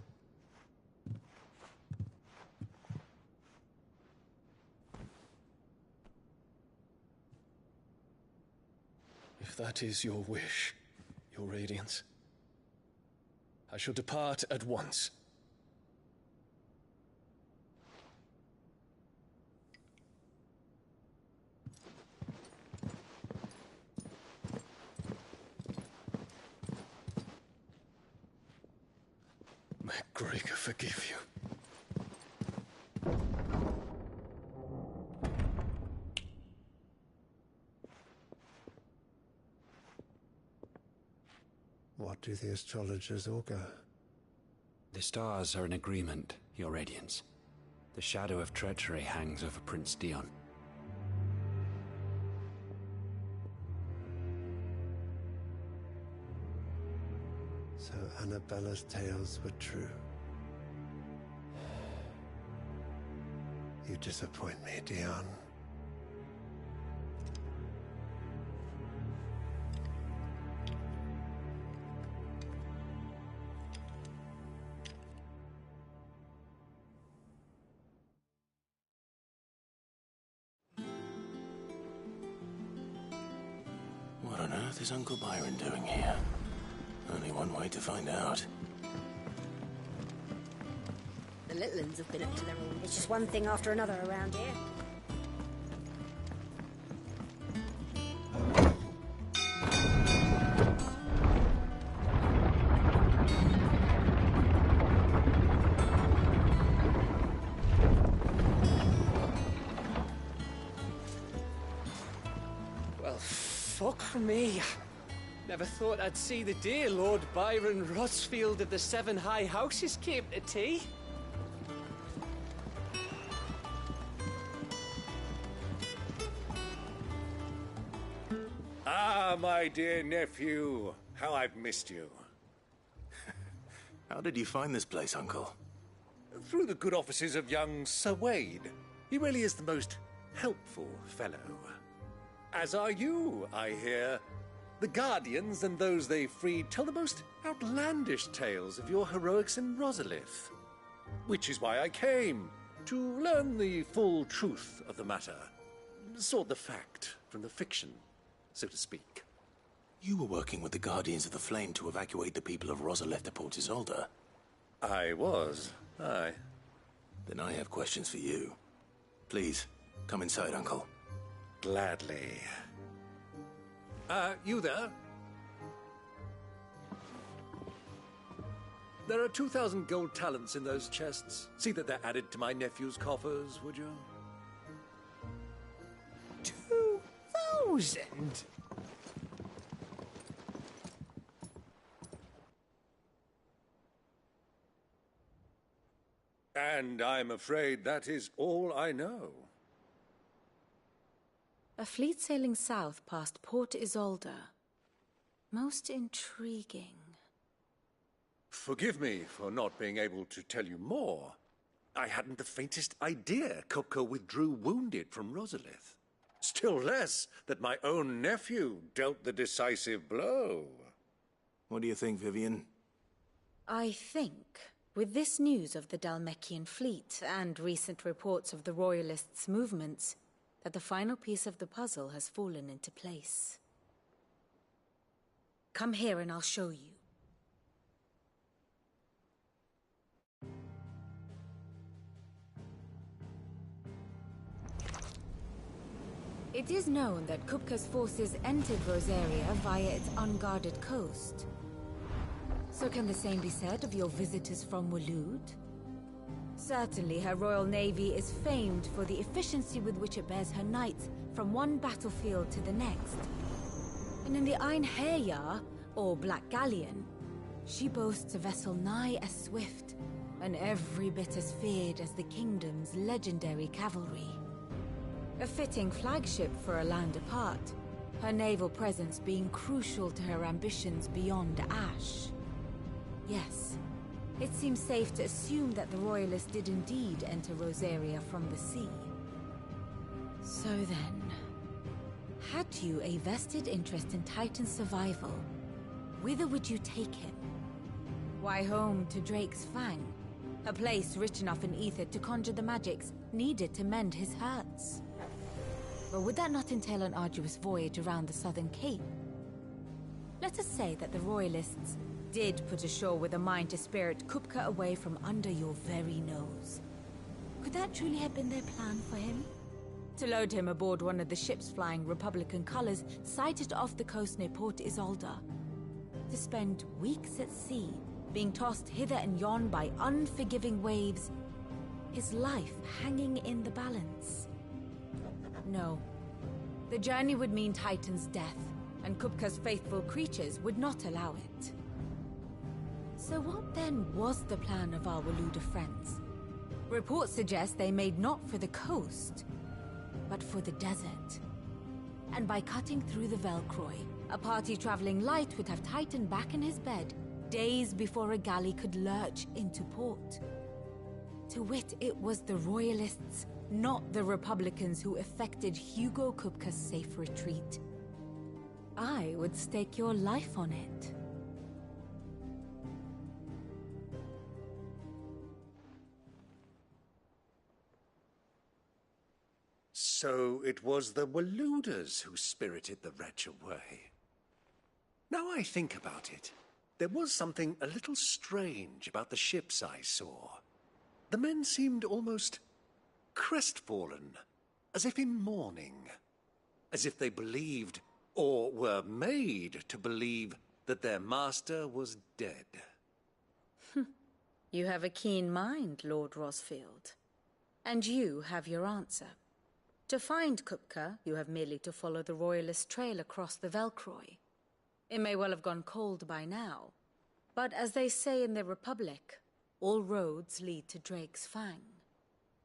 If that is your wish, Your Radiance, I shall depart at once. May Gregor forgive you. What do the astrologers augur? The stars are in agreement, Your Radiance. The shadow of treachery hangs over Prince Dion. So Annabella's tales were true. You disappoint me, Dion. What on earth is Uncle Byron doing here? Only one way to find out. The little uns have been up to their own. It's just one thing after another around here. Well, fuck me. Never thought I'd see the day Lord Byron Rosfield of the Seven High Houses came to tea. Ah, my dear nephew. How I've missed you. How did you find this place, Uncle? Through the good offices of young Sir Wade. He really is the most helpful fellow. As are you, I hear. The Guardians and those they freed tell the most outlandish tales of your heroics in Rosalith. Which is why I came, to learn the full truth of the matter. Sort the fact from the fiction, so to speak. You were working with the Guardians of the Flame to evacuate the people of Rosalith to Port Isolde. I was, aye. Then I have questions for you. Please, come inside, Uncle. Gladly. You there? There are 2,000 gold talents in those chests. See that they're added to my nephew's coffers, would you? 2,000? And I'm afraid that is all I know. A fleet sailing south past Port Isolde. Most intriguing. Forgive me for not being able to tell you more. I hadn't the faintest idea Kupka withdrew wounded from Rosalith. Still less that my own nephew dealt the decisive blow. What do you think, Vivian? I think, with this news of the Dalmekian fleet and recent reports of the Royalists' movements, that the final piece of the puzzle has fallen into place. Come here and I'll show you. It is known that Kupka's forces entered Rosaria via its unguarded coast. So can the same be said of your visitors from Waloed? Certainly, her Royal Navy is famed for the efficiency with which it bears her knights from one battlefield to the next. And in the Einherjar, or Black Galleon, she boasts a vessel nigh as swift, and every bit as feared as the kingdom's legendary cavalry. A fitting flagship for a land apart, her naval presence being crucial to her ambitions beyond Ash. Yes. It seems safe to assume that the Royalists did indeed enter Rosaria from the sea. So then, had you a vested interest in Titan's survival, whither would you take him? Why, home to Drake's Fang, a place rich enough in ether to conjure the magics needed to mend his hurts. But would that not entail an arduous voyage around the southern cape? Let us say that the Royalists did put ashore with a mind to spirit Kupka away from under your very nose. Could that truly have been their plan for him? To load him aboard one of the ships flying Republican colors sighted off the coast near Port Isolde. To spend weeks at sea, being tossed hither and yon by unforgiving waves, his life hanging in the balance. No. The journey would mean Titan's death, and Kupka's faithful creatures would not allow it. So what then was the plan of our Waluda friends? Reports suggest they made not for the coast, but for the desert. And by cutting through the Velcroy, a party traveling light would have Titan back in his bed days before a galley could lurch into port. To wit, it was the Royalists, not the Republicans, who effected Hugo Kupka's safe retreat. I would stake your life on it. So it was the Waluders who spirited the wretch away. Now I think about it, there was something a little strange about the ships I saw. The men seemed almost crestfallen, as if in mourning, as if they believed, or were made to believe, that their master was dead. You have a keen mind, Lord Rosfield. And you have your answer. To find Kupka, you have merely to follow the Royalist trail across the Velcroy. It may well have gone cold by now, but as they say in the Republic, all roads lead to Drake's Fang.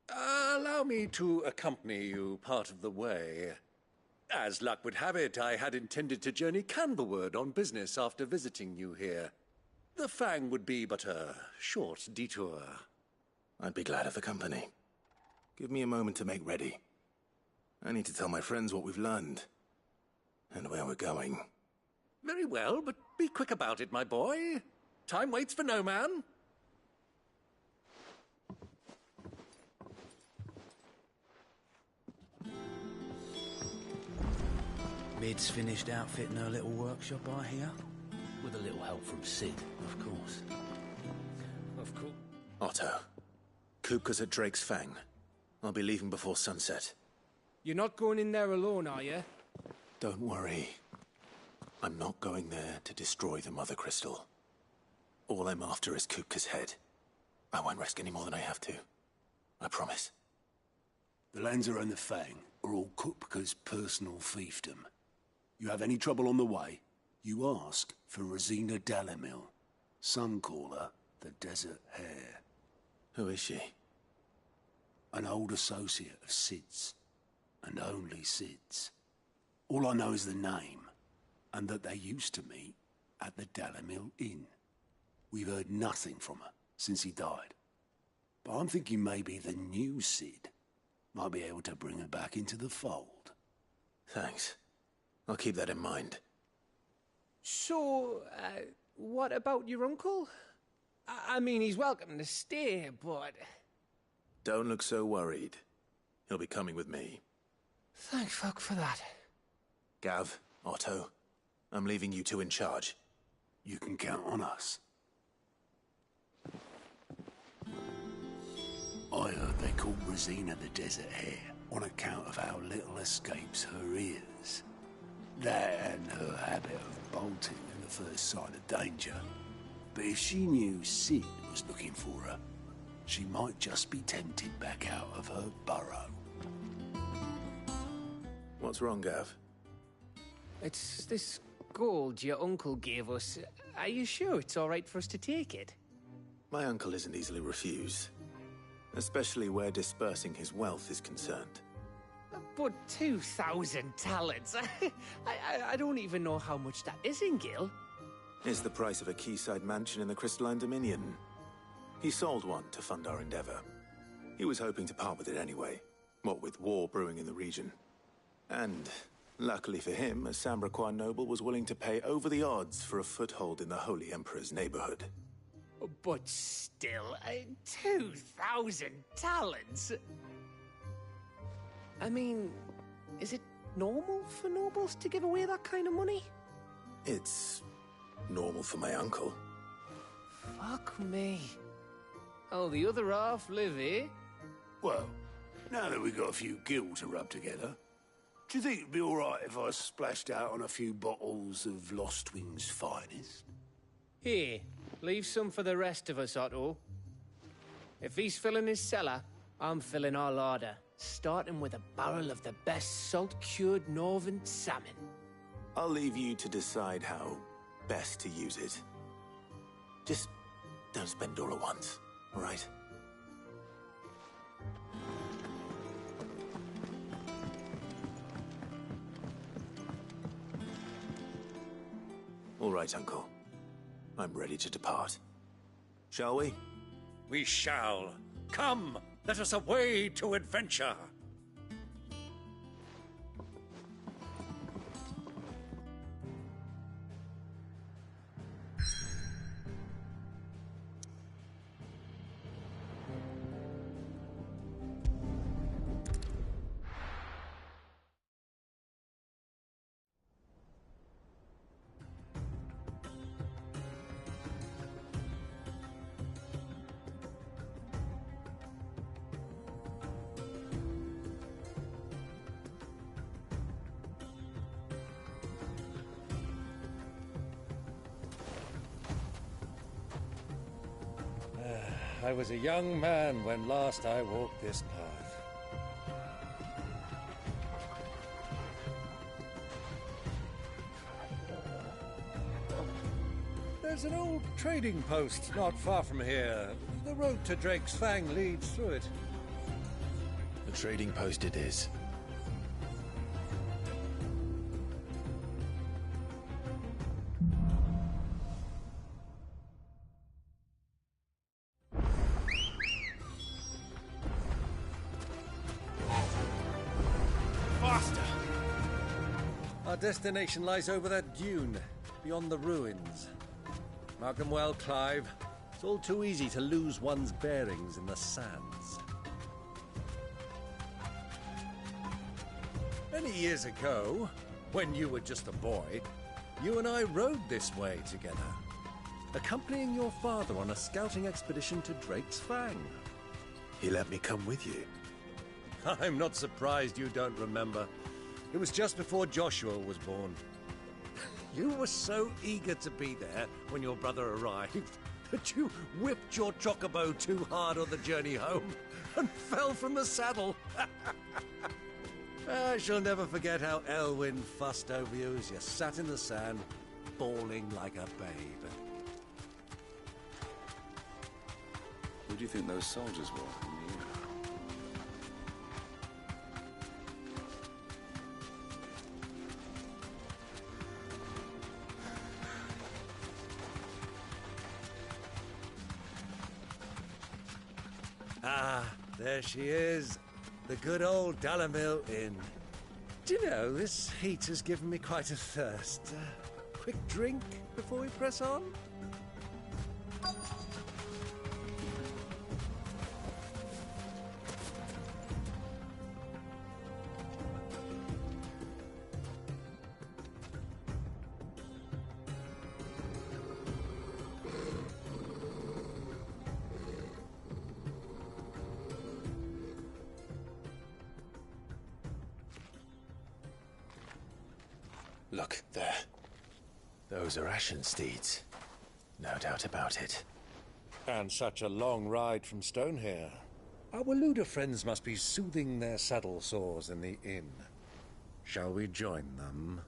Allow me to accompany you part of the way. As luck would have it, I had intended to journey Canberward on business after visiting you here. The Fang would be but a short detour. I'd be glad of the company. Give me a moment to make ready. I need to tell my friends what we've learned, and where we're going. Very well, but be quick about it, my boy. Time waits for no man. Mid's finished outfitting her little workshop, I hear. With a little help from Sid, of course. Of course. Otto, Kupka's at Drake's Fang. I'll be leaving before sunset. You're not going in there alone, are you? Don't worry. I'm not going there to destroy the Mother Crystal. All I'm after is Kupka's head. I won't risk any more than I have to. I promise. The Lancer and the Fang are all Kupka's personal fiefdom. You have any trouble on the way, you ask for Rosina Dalamil. Some call her the Desert Hare. Who is she? An old associate of Sid's. And only Sid's. All I know is the name, and that they used to meet at the Dalamil Inn. We've heard nothing from her since he died. But I'm thinking maybe the new Sid might be able to bring her back into the fold. Thanks. I'll keep that in mind. So, what about your uncle? I mean, he's welcome to stay, but... Don't look so worried. He'll be coming with me. Thank fuck for that. Gav, Otto, I'm leaving you two in charge. You can count on us. I heard they called Rosina the Desert Hare on account of how little escapes her ears. That and her habit of bolting at the first sign of danger. But if she knew Sid was looking for her, she might just be tempted back out of her burrow. What's wrong, Gav? It's this gold your uncle gave us. Are you sure it's all right for us to take it? My uncle isn't easily refused. Especially where dispersing his wealth is concerned. But 2,000 talents? I don't even know how much that is in Gil. It's the price of a quayside mansion in the Crystalline Dominion. He sold one to fund our endeavor. He was hoping to part with it anyway, what with war brewing in the region. And, luckily for him, a Sambraquan noble was willing to pay over the odds for a foothold in the Holy Emperor's neighborhood. But still, 2,000 talents? I mean, is it normal for nobles to give away that kind of money? It's normal for my uncle. Fuck me. Oh, the other half live, eh? Well, now that we've got a few gil to rub together, do you think it'd be all right if I splashed out on a few bottles of Lost Wing's finest? Here, leave some for the rest of us, Otto. If he's filling his cellar, I'm filling our larder, starting with a barrel of the best salt-cured northern salmon. I'll leave you to decide how best to use it. Just don't spend all at once, all right? All right, Uncle. I'm ready to depart. Shall we? We shall. Come, let us away to adventure. I was a young man when last I walked this path. There's an old trading post not far from here. The road to Drake's Fang leads through it. The trading post it is. Faster! Our destination lies over that dune, beyond the ruins. Mark 'em well, Clive. It's all too easy to lose one's bearings in the sands. Many years ago, when you were just a boy, you and I rode this way together, accompanying your father on a scouting expedition to Drake's Fang. He let me come with you. I'm not surprised you don't remember. It was just before Joshua was born. You were so eager to be there when your brother arrived that you whipped your chocobo too hard on the journey home and fell from the saddle. I shall never forget how Elwyn fussed over you as you sat in the sand, bawling like a babe. Who do you think those soldiers were in the inn? Ah, there she is. The good old Dalamil Inn. Do you know, this heat has given me quite a thirst. Quick drink before we press on? Look, there. Those are Ashen steeds. No doubt about it. And such a long ride from Stonehair. Our Luda friends must be soothing their saddle sores in the inn. Shall we join them?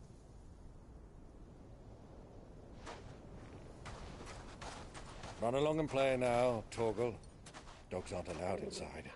Run along and play now, Torgal. Dogs aren't allowed inside.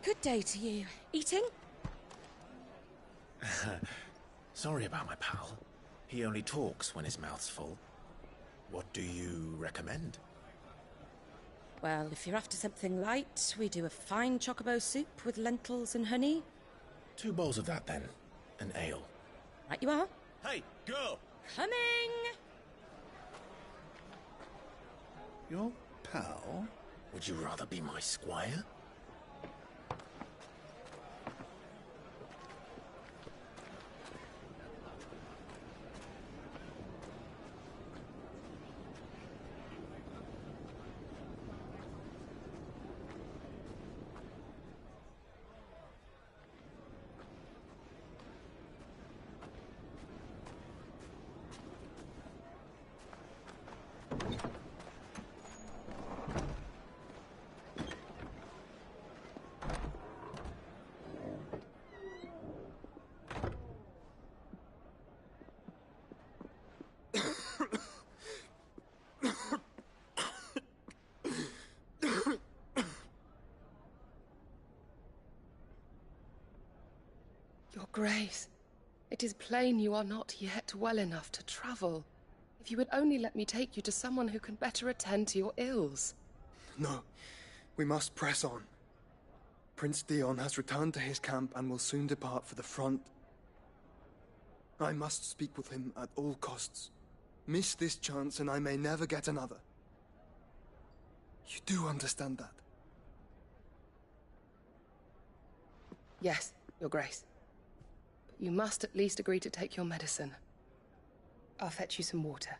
Good day to you. Eating? Sorry about my pal. He only talks when his mouth's full. What do you recommend? Well, if you're after something light, we do a fine chocobo soup with lentils and honey. 2 bowls of that, then. An ale. Right you are. Hey, girl! Coming! Your pal? Would you rather be my squire? Your Grace. It is plain you are not yet well enough to travel. If you would only let me take you to someone who can better attend to your ills. No, we must press on. Prince Dion has returned to his camp and will soon depart for the front. I must speak with him at all costs. Miss this chance and I may never get another. You do understand that? Yes, Your Grace. But you must at least agree to take your medicine. I'll fetch you some water.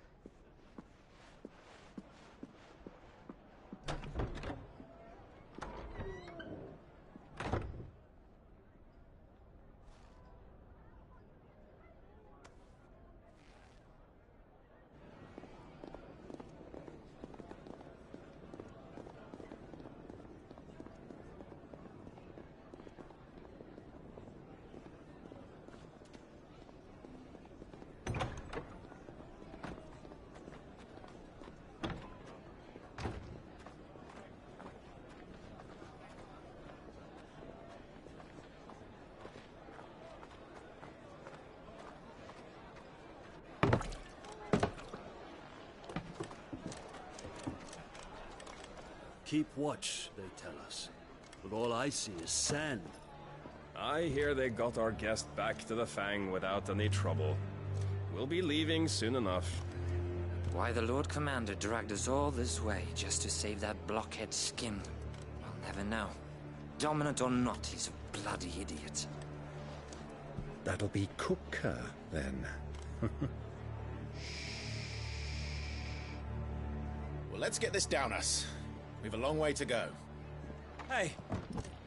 Keep watch, they tell us. But all I see is sand. I hear they got our guest back to the Fang without any trouble. We'll be leaving soon enough. Why the Lord Commander dragged us all this way just to save that blockhead Skim, we'll never know. Dominant or not, he's a bloody idiot. That'll be Cooker, then. Well, let's get this down us. We've a long way to go. Hey,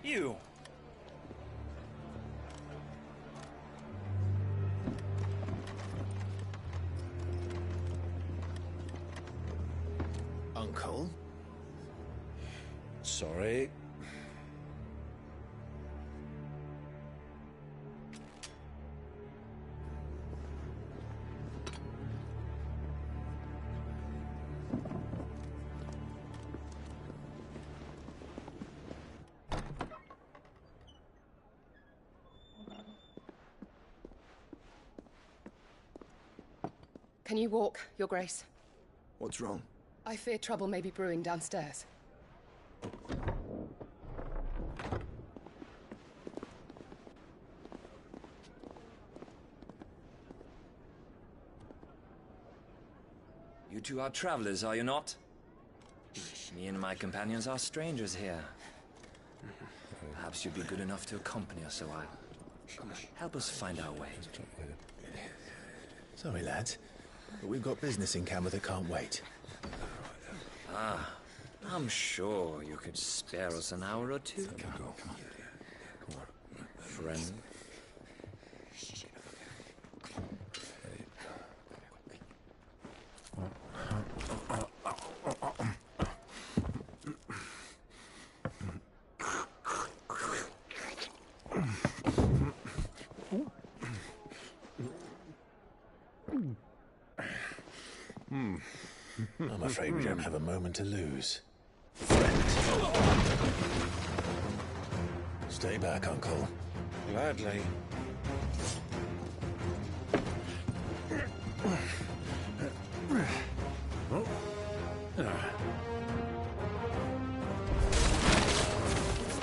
you! Uncle? Sorry. Can you walk, Your Grace? What's wrong? I fear trouble may be brewing downstairs. You two are travelers, are you not? Me and my companions are strangers here. Perhaps you'd be good enough to accompany us a while. Help us find our way. Sorry, lads, but we've got business in camera that can't wait. Ah, I'm sure you could spare us an hour or two. Friend. I'm afraid we don't have a moment to lose. Stay back, Uncle. Gladly.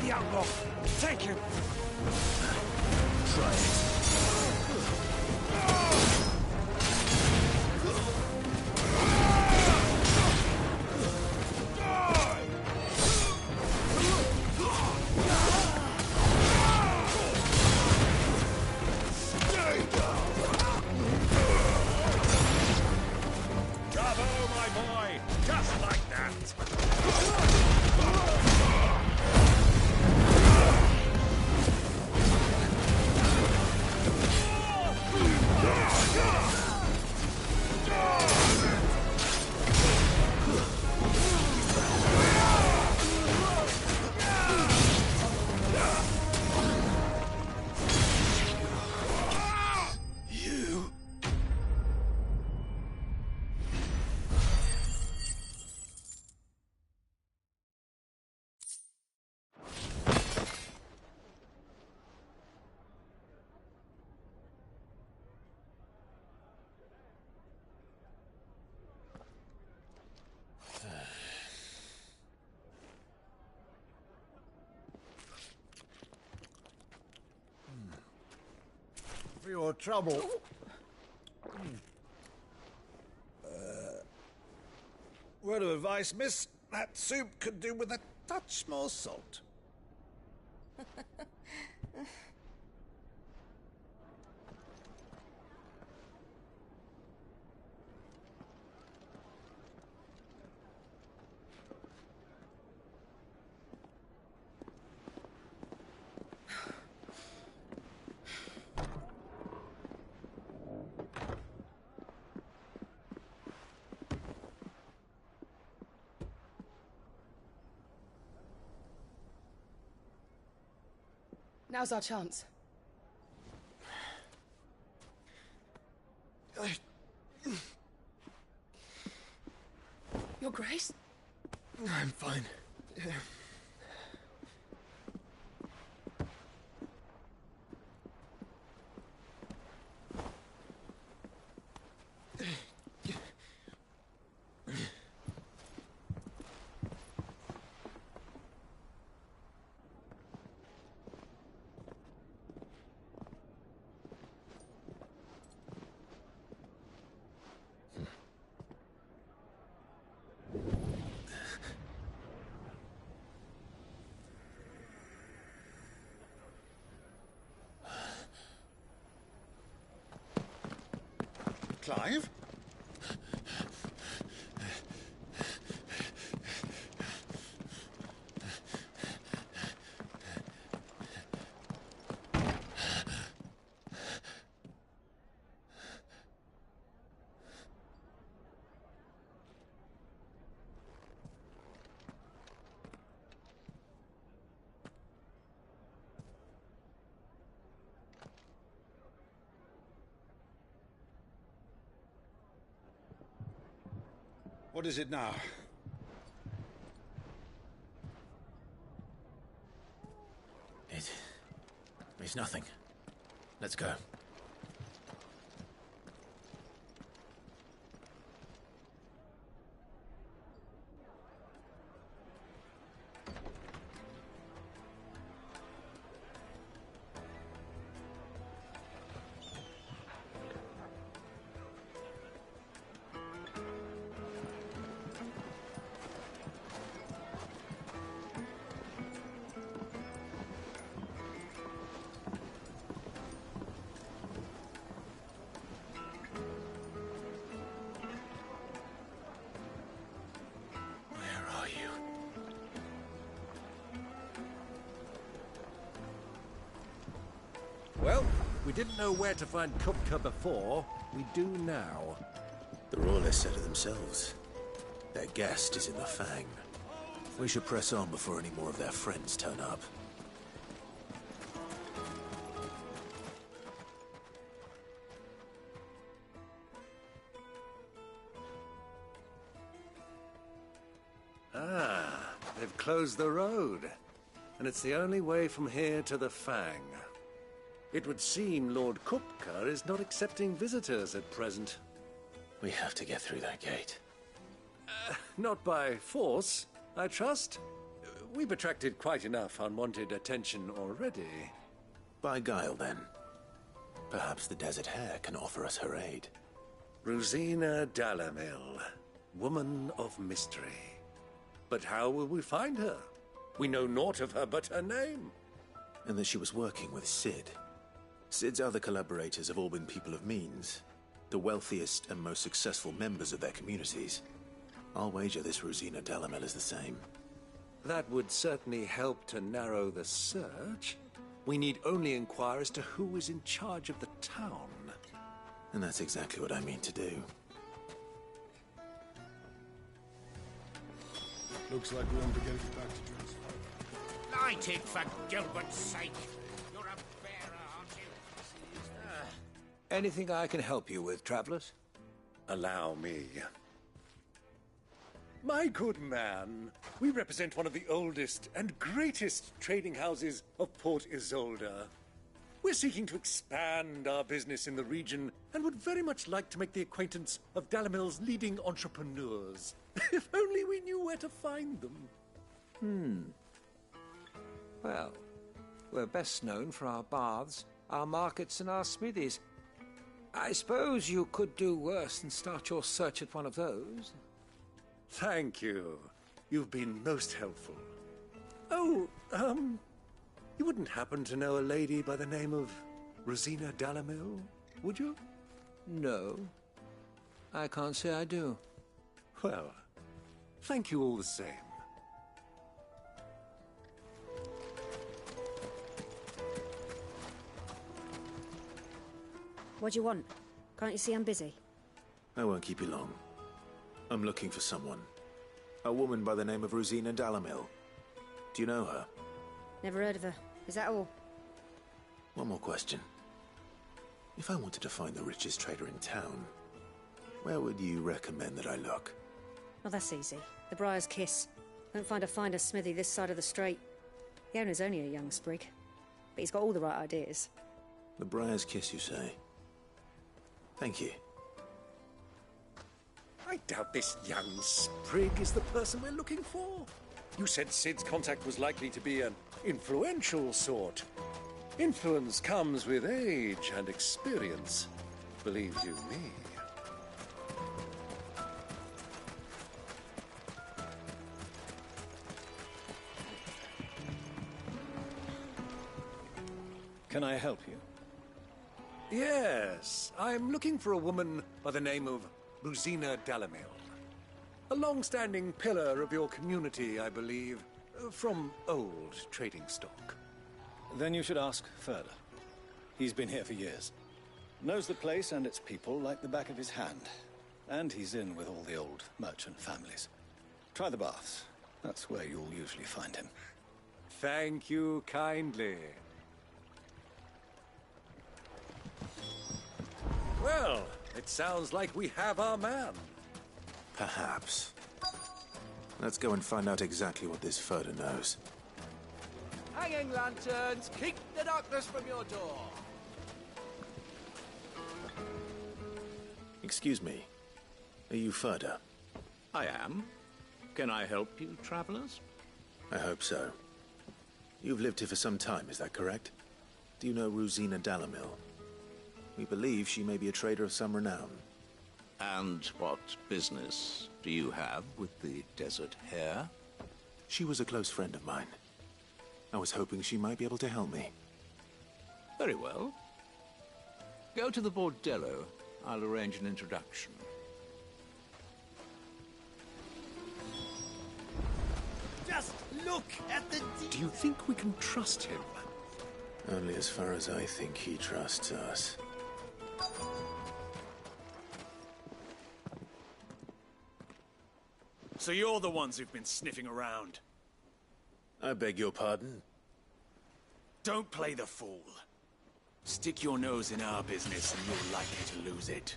The outlaw! Take him! Try it. for your trouble. Word of advice, miss. That soup could do with a touch more salt. Now's our chance. Your Grace? I'm fine. Clive? What is it now? It's nothing. Let's go. Well, we didn't know where to find Kupka before. We do now. The Royalists said it themselves. Their guest is in the Fang. We should press on before any more of their friends turn up. Ah, they've closed the road. And it's the only way from here to the Fang. It would seem Lord Kupka is not accepting visitors at present. We have to get through that gate. Not by force, I trust. We've attracted quite enough unwanted attention already. By guile, then. Perhaps the Desert Hare can offer us her aid. Rosina Dalamil, woman of mystery. But how will we find her? We know naught of her but her name. And that she was working with Sid. Sid's other collaborators have all been people of means, the wealthiest and most successful members of their communities. I'll wager this Rosina Dalamel is the same. That would certainly help to narrow the search. We need only inquire as to who is in charge of the town. And that's exactly what I mean to do. Looks like we're obligated back to Transfer. Light it, for Gilbert's sake! You're a bearer, aren't you? Anything I can help you with, travelers? Allow me. My good man, we represent one of the oldest and greatest trading houses of Port Isolde. We're seeking to expand our business in the region and would very much like to make the acquaintance of Dalamil's leading entrepreneurs. If only we knew where to find them. Well, we're best known for our baths our markets and our smithies. I suppose you could do worse than start your search at one of those. Thank you. You've been most helpful. Oh, you wouldn't happen to know a lady by the name of Rosina Dalamil, would you? No. I can't say I do. Well, thank you all the same. What do you want? Can't you see I'm busy? I won't keep you long. I'm looking for someone. A woman by the name of Rosina Dalamil. Do you know her? Never heard of her. Is that all? One more question. If I wanted to find the richest trader in town, where would you recommend that I look? Oh, that's easy. The Briar's Kiss. Won't find a finer smithy this side of the strait. The owner's only a young sprig, but he's got all the right ideas. The Briar's Kiss, you say? Thank you. I doubt this young sprig is the person we're looking for. You said Sid's contact was likely to be an influential sort. Influence comes with age and experience, believe you me. Can I help you? Yes, I'm looking for a woman by the name of Rosina Dalamil. A long-standing pillar of your community, I believe, from old trading stock. Then you should ask further. He's been here for years. Knows the place and its people like the back of his hand. And he's in with all the old merchant families. Try the baths. That's where you'll usually find him. Thank you kindly. Well, it sounds like we have our man. Perhaps. Let's go and find out exactly what this Furder knows. Hanging lanterns, keep the darkness from your door. Excuse me. Are you Furder? I am. Can I help you, travelers? I hope so. You've lived here for some time, is that correct? Do you know Rosina Dalamil? We believe she may be a trader of some renown. And what business do you have with the desert hare? She was a close friend of mine. I was hoping she might be able to help me. Very well. Go to the bordello. I'll arrange an introduction. Just look at the... Do you think we can trust him? Only as far as I think he trusts us. So you're the ones who've been sniffing around. I beg your pardon? Don't play the fool. Stick your nose in our business and you're likely to lose it.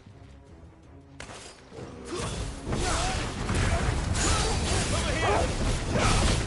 Over here!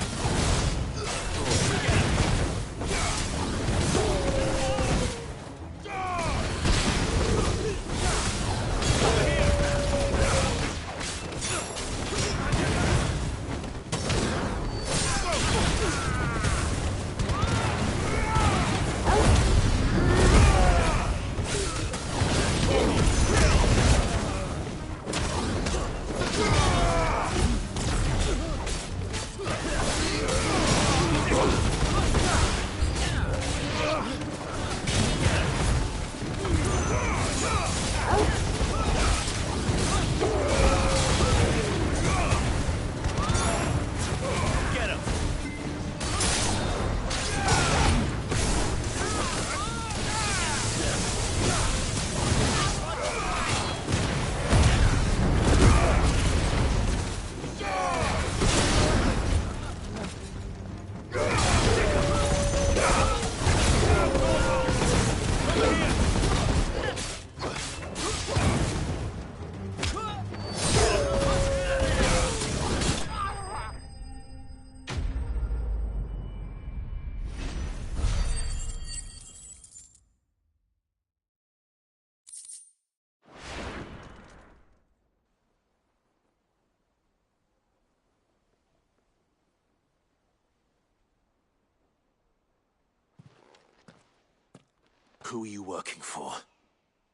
Who are you working for?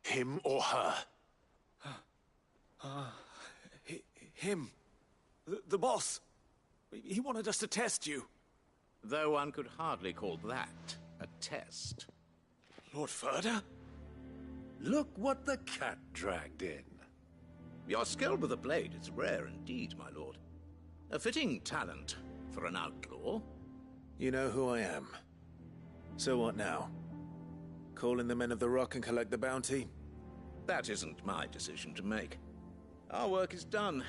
Him or her? Him. The boss. He wanted us to test you. Though one could hardly call that a test. Lord Ferda? Look what the cat dragged in. Your skill with a blade is rare indeed, my lord. A fitting talent for an outlaw. You know who I am. So what now? Call in the Men of the Rock and collect the bounty? That isn't my decision to make. Our work is done.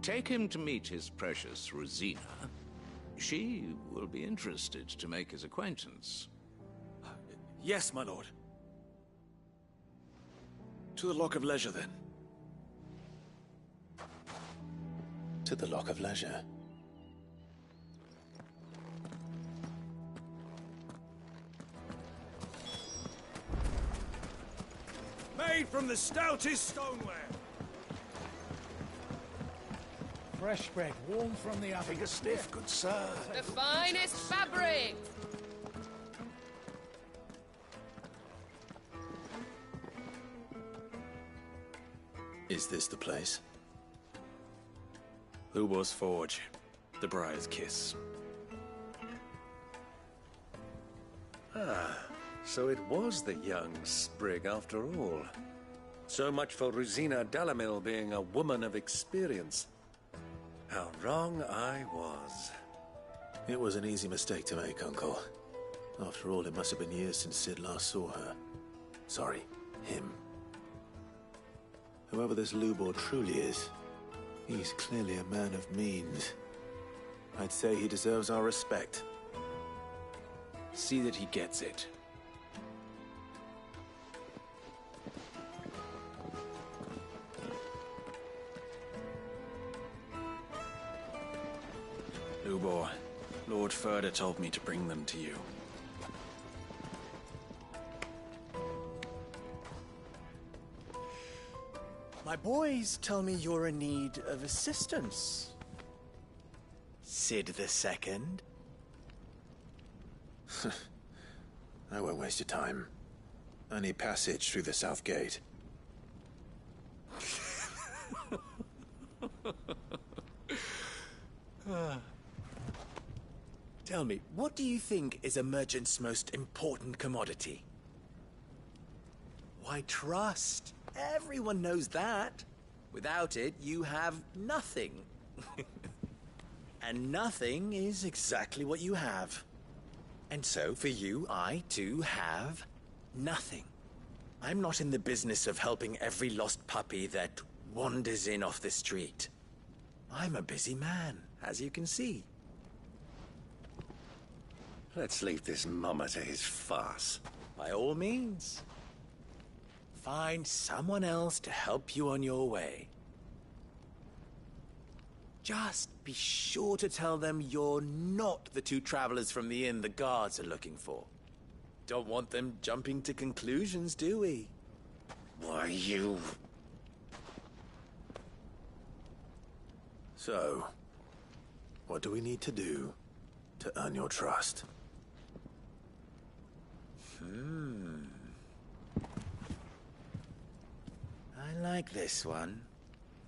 Take him to meet his precious Rosina. She will be interested to make his acquaintance. Yes, my lord. To the Lock of Leisure, then. To the Lock of Leisure. Made from the stoutest stoneware. Fresh bread, warm from the oven. Take a sniff, good sir. The finest fabric! Is this the place? Lubor's Forge. The Briar's Kiss. Ah, so it was the young sprig after all. So much for Rosina Dalamil being a woman of experience. How wrong I was. It was an easy mistake to make, Uncle. After all, it must have been years since Sid last saw her. Sorry, him. Whoever this Lubor truly is, he's clearly a man of means. I'd say he deserves our respect. See that he gets it. Lubor, Lord Ferda told me to bring them to you. My boys tell me you're in need of assistance. Sid the Second? I won't waste your time. I need passage through the south gate. Tell me, what do you think is a merchant's most important commodity? Why, trust. Everyone knows that. Without it, you have nothing. And nothing is exactly what you have. And so, for you, I, too, have nothing. I'm not in the business of helping every lost puppy that wanders in off the street. I'm a busy man, as you can see. Let's leave this mummer to his farce. By all means. Find someone else to help you on your way. Just be sure to tell them you're not the two travelers from the inn the guards are looking for. Don't want them jumping to conclusions, do we? Why, you... So, what do we need to do to earn your trust? I like this one.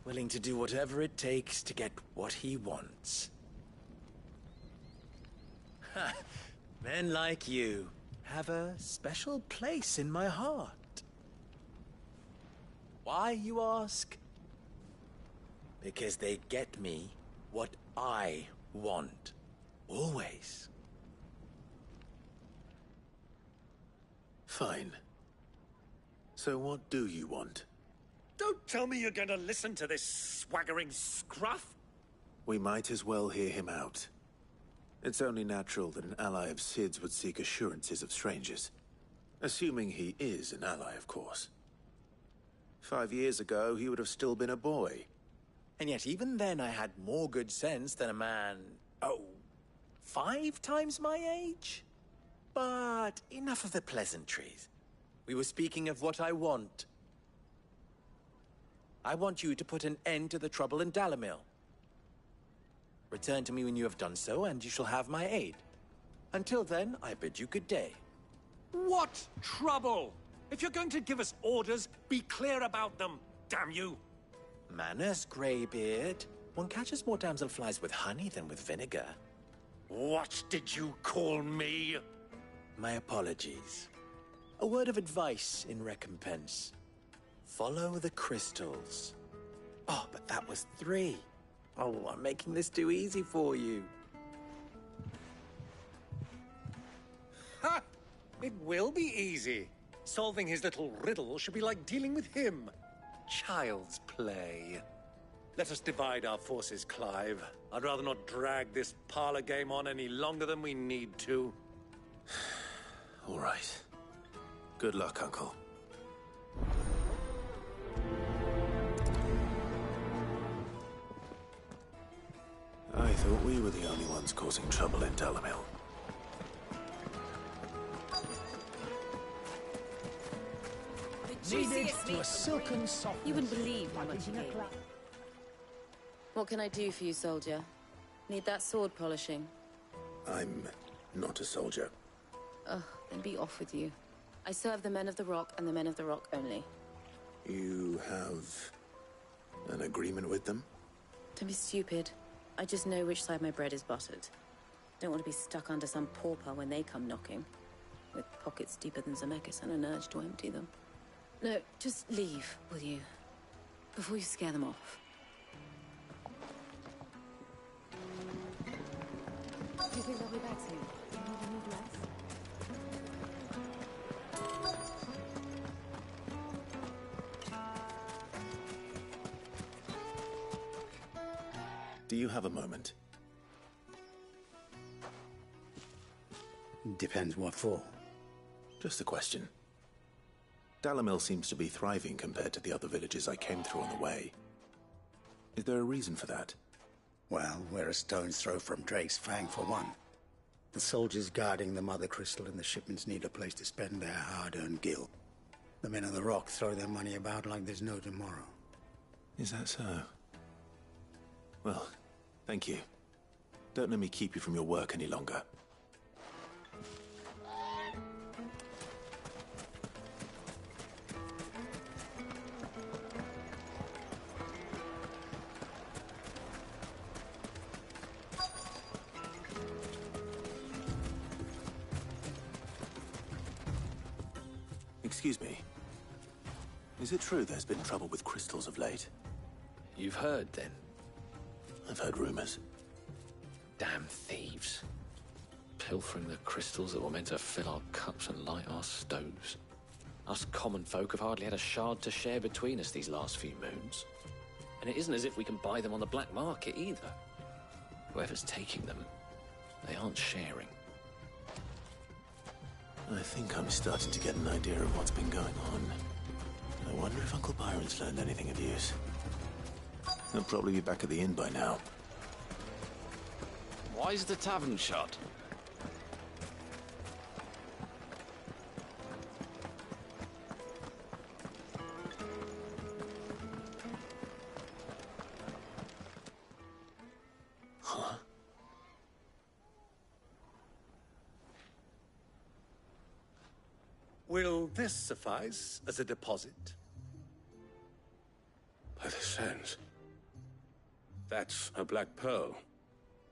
Willing to do whatever it takes to get what he wants. Ha! Men like you have a special place in my heart. Why, you ask? Because they get me what I want. Always. Fine. So what do you want? Don't tell me you're going to listen to this swaggering scruff! We might as well hear him out. It's only natural that an ally of Sid's would seek assurances of strangers. Assuming he is an ally, of course. 5 years ago, he would have still been a boy. And yet even then I had more good sense than a man, 5 times my age? But enough of the pleasantries. We were speaking of what I want. I want you to put an end to the trouble in Dalamil. Return to me when you have done so, and you shall have my aid. Until then, I bid you good day. What trouble? If you're going to give us orders, be clear about them, damn you! Manners, Greybeard. One catches more damselflies with honey than with vinegar. What did you call me? My apologies. A word of advice in recompense. Follow the crystals. Oh, but that was 3. Oh, I'm making this too easy for you. Ha! It will be easy. Solving his little riddle should be like dealing with him. Child's play. Let us divide our forces, Clive. I'd rather not drag this parlor game on any longer than we need to. All right. Good luck, Uncle. I thought we were the only ones causing trouble in Dalamil. To a silken softness. You wouldn't believe how much you gave me. What can I do for you, soldier? Need that sword polishing? I'm not a soldier. Ugh, then be off with you. I serve the men of the Rock and the men of the Rock only. You have an agreement with them? Don't be stupid. I just know which side my bread is buttered. Don't want to be stuck under some pauper when they come knocking. With pockets deeper than Zemeckis and an urge to empty them. No, just leave, will you? Before you scare them off. Do you think they'll be back soon? Do you need a new dress? Do you have a moment? Depends what for. Just a question. Dalamil seems to be thriving compared to the other villages I came through on the way. Is there a reason for that? Well, we're a stone's throw from Drake's Fang, for one. The soldiers guarding the Mother Crystal and the shipments need a place to spend their hard-earned gil. The men of the Rock throw their money about like there's no tomorrow. Is that so? Well, thank you. Don't let me keep you from your work any longer. Excuse me. Is it true there's been trouble with crystals of late? You've heard, then? I've heard rumors. Damn thieves. Pilfering the crystals that were meant to fill our cups and light our stoves. Us common folk have hardly had a shard to share between us these last few moons. And it isn't as if we can buy them on the black market either. Whoever's taking them, they aren't sharing. I think I'm starting to get an idea of what's been going on. I wonder if Uncle Byron's learned anything of use. He'll probably be back at the inn by now. Why is the tavern shut? Huh? Will this suffice as a deposit? By the sands. That's a black pearl.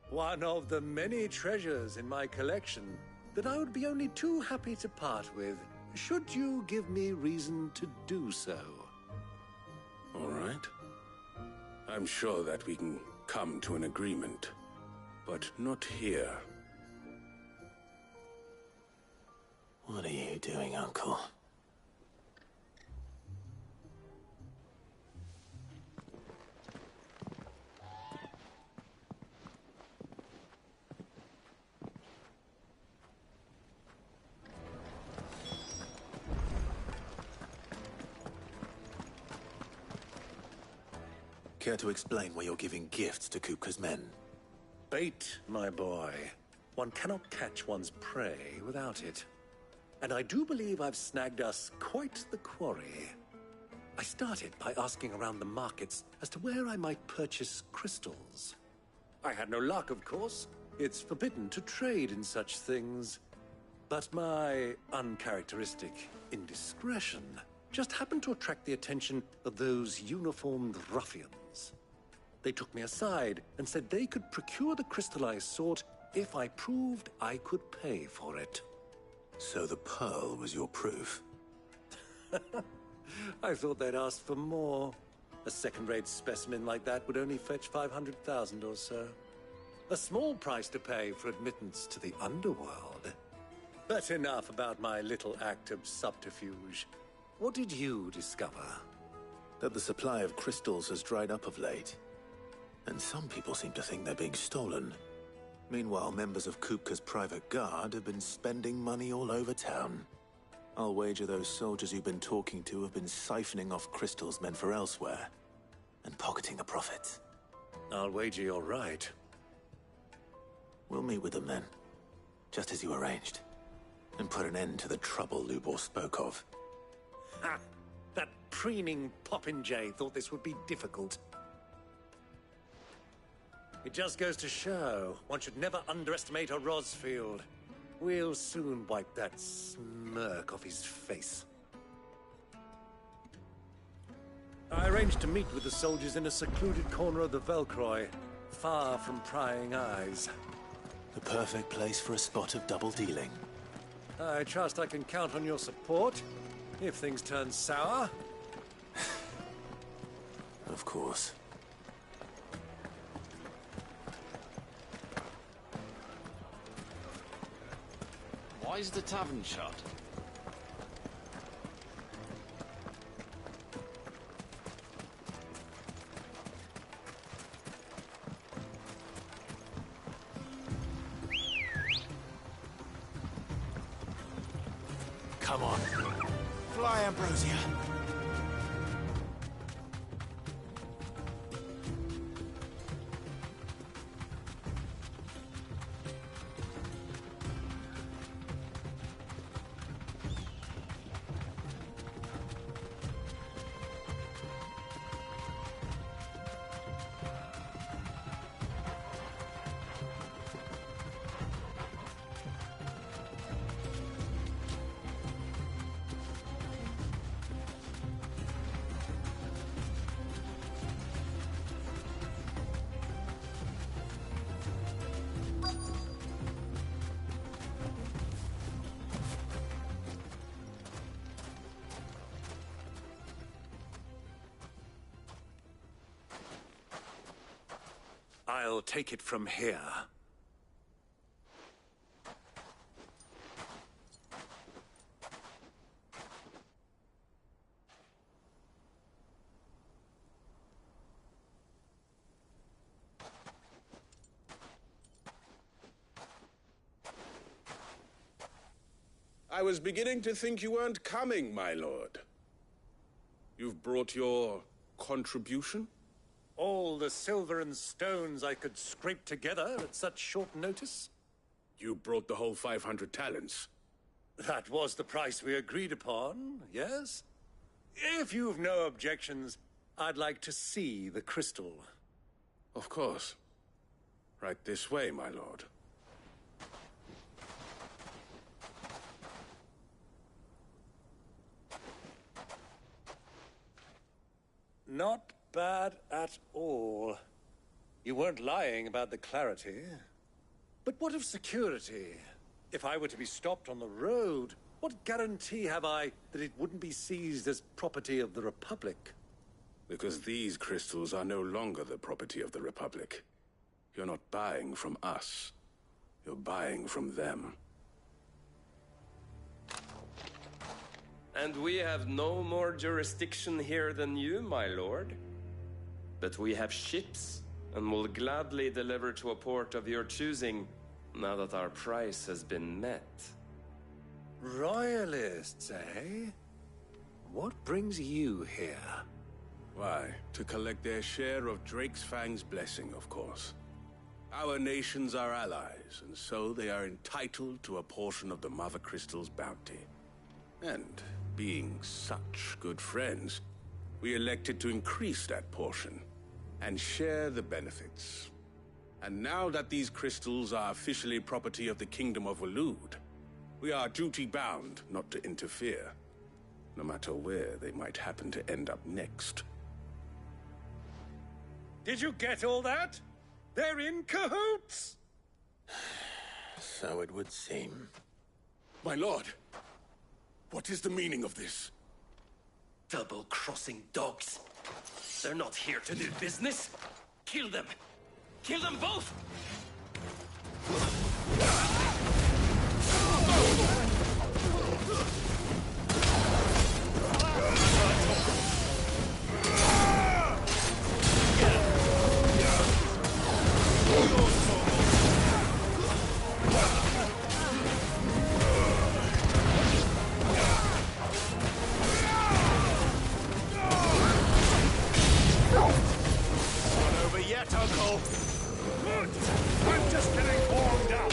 One of the many treasures in my collection that I would be only too happy to part with, should you give me reason to do so. All right. I'm sure that we can come to an agreement, but not here. What are you doing, Uncle? Care to explain why you're giving gifts to Kupka's men? Bait, my boy. One cannot catch one's prey without it. And I do believe I've snagged us quite the quarry. I started by asking around the markets as to where I might purchase crystals. I had no luck, of course. It's forbidden to trade in such things. But my uncharacteristic indiscretion just happened to attract the attention of those uniformed ruffians. They took me aside and said they could procure the crystallized sort if I proved I could pay for it. So the pearl was your proof? I thought they'd ask for more. A second-rate specimen like that would only fetch 500,000 or so. A small price to pay for admittance to the underworld. But enough about my little act of subterfuge. What did you discover? That the supply of crystals has dried up of late. And some people seem to think they're being stolen. Meanwhile, members of Kupka's private guard have been spending money all over town. I'll wager those soldiers you've been talking to have been siphoning off crystals meant for elsewhere, and pocketing the profits. I'll wager you're right. We'll meet with them then, just as you arranged, and put an end to the trouble Lubor spoke of. Ha! That preening popinjay thought this would be difficult. It just goes to show, one should never underestimate a Rosfield. We'll soon wipe that smirk off his face. I arranged to meet with the soldiers in a secluded corner of the Velcroy, far from prying eyes. The perfect place for a spot of double dealing. I trust I can count on your support, if things turn sour. Of course. Why is the tavern shut? Come on. Fly, Ambrosia. I'll take it from here. I was beginning to think you weren't coming, my lord. You've brought your contribution? All the silver and stones I could scrape together at such short notice? You brought the whole 500 talents. That was the price we agreed upon, yes? If you've no objections, I'd like to see the crystal. Of course. Right this way, my lord. Not bad at all. You weren't lying about the clarity. But what of security? If I were to be stopped on the road, what guarantee have I that it wouldn't be seized as property of the Republic? Because these crystals are no longer the property of the Republic. You're not buying from us. You're buying from them. And we have no more jurisdiction here than you, my lord. But we have ships, and will gladly deliver to a port of your choosing, now that our price has been met. Royalists, eh? What brings you here? Why, to collect their share of Drake's Fang's blessing, of course. Our nations are allies, and so they are entitled to a portion of the Mother Crystal's bounty. And, being such good friends, we elected to increase that portion and share the benefits. And now that these crystals are officially property of the Kingdom of Waloed, We are duty-bound not to interfere, no matter where they might happen to end up next. Did you get all that? They're in cahoots! So it would seem. My lord, what is the meaning of this? Double-crossing dogs. They're not here to do business. Kill them! Kill them both! Not over yet, Uncle. Good! I'm just getting warmed up.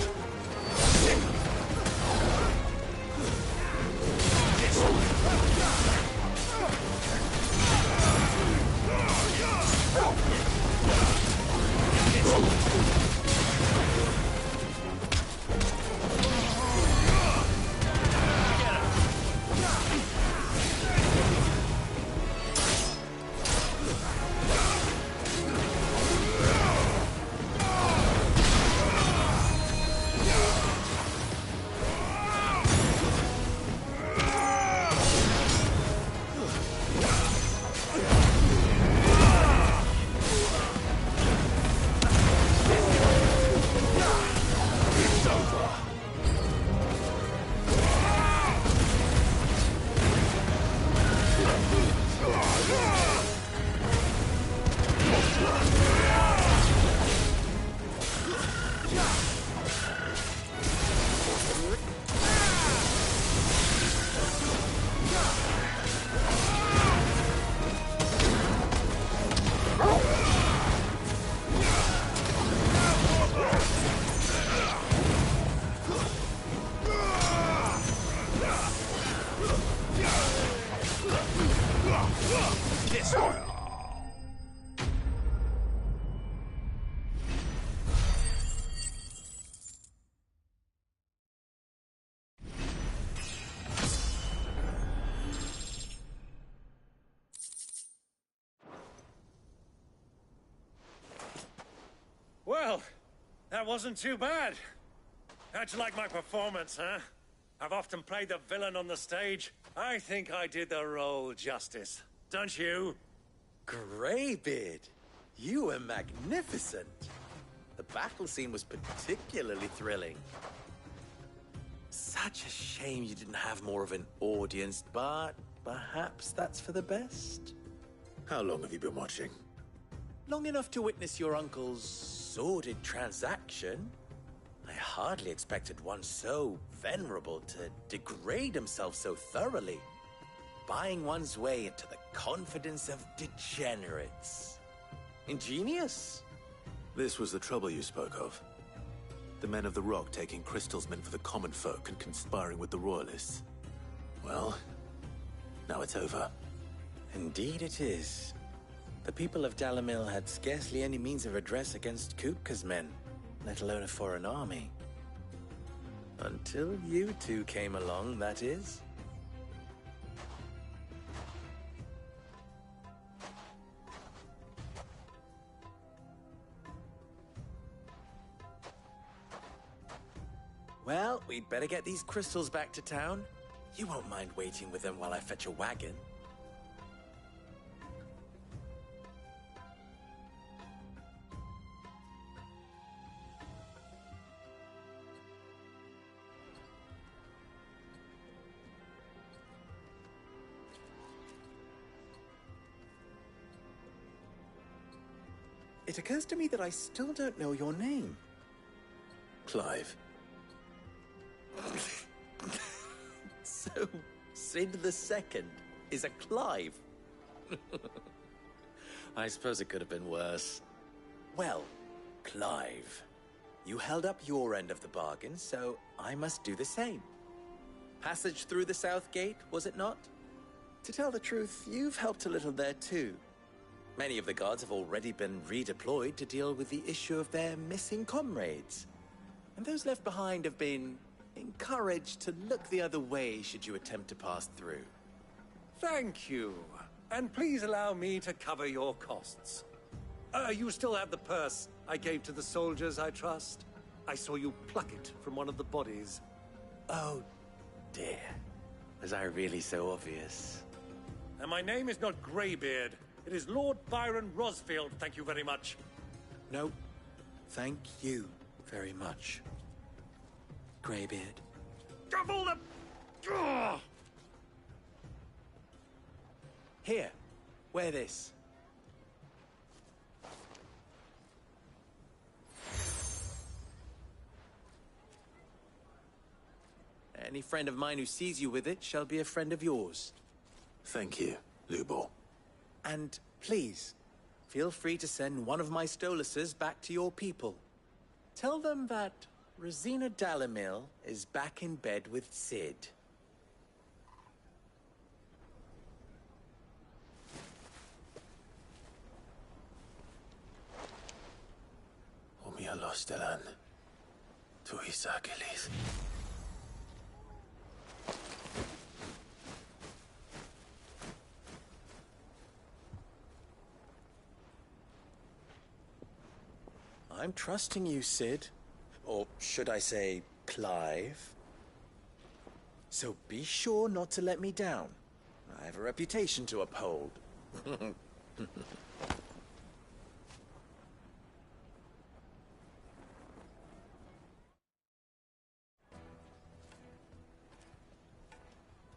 This one. Well, that wasn't too bad. How'd you like my performance, huh? I've often played the villain on the stage. I think I did the role justice. Don't you? Greybeard, you were magnificent. The battle scene was particularly thrilling. Such a shame you didn't have more of an audience, but perhaps that's for the best. How long have you been watching? Long enough to witness your uncle's sordid transaction. I hardly expected one so venerable to degrade himself so thoroughly, buying one's way into the confidence of degenerates. Ingenious. This was the trouble you spoke of. The men of the Rock taking crystals meant for the common folk and conspiring with the Royalists. Well, now it's over. Indeed it is. The people of Dalamil had scarcely any means of redress against Kupka's men, let alone a foreign army. Until you two came along, that is. Well, we'd better get these crystals back to town. You won't mind waiting with them while I fetch a wagon. It occurs to me that I still don't know your name. Clive. So, Sid the Second is a Clive. I suppose it could have been worse. Well, Clive, you held up your end of the bargain, so I must do the same. Passage through the South Gate, was it not? To tell the truth, you've helped a little there too. Many of the guards have already been redeployed to deal with the issue of their missing comrades. And those left behind have been encouraged to look the other way should you attempt to pass through. Thank you. And please allow me to cover your costs. You still have the purse I gave to the soldiers, I trust? I saw you pluck it from one of the bodies. Oh, dear. Was I really so obvious? And my name is not Greybeard. It is Lord Byron Rosfield, thank you very much. No, thank you very much, Greybeard. Double the... Ugh! Here, wear this. Any friend of mine who sees you with it shall be a friend of yours. Thank you, Lubor. And please, feel free to send one of my Stoluses back to your people. Tell them that Rosina Dalamil is back in bed with Sid. Omia Lostelan. Tuisa Achilles. I'm trusting you, Sid. Or should I say, Clive? So be sure not to let me down. I have a reputation to uphold.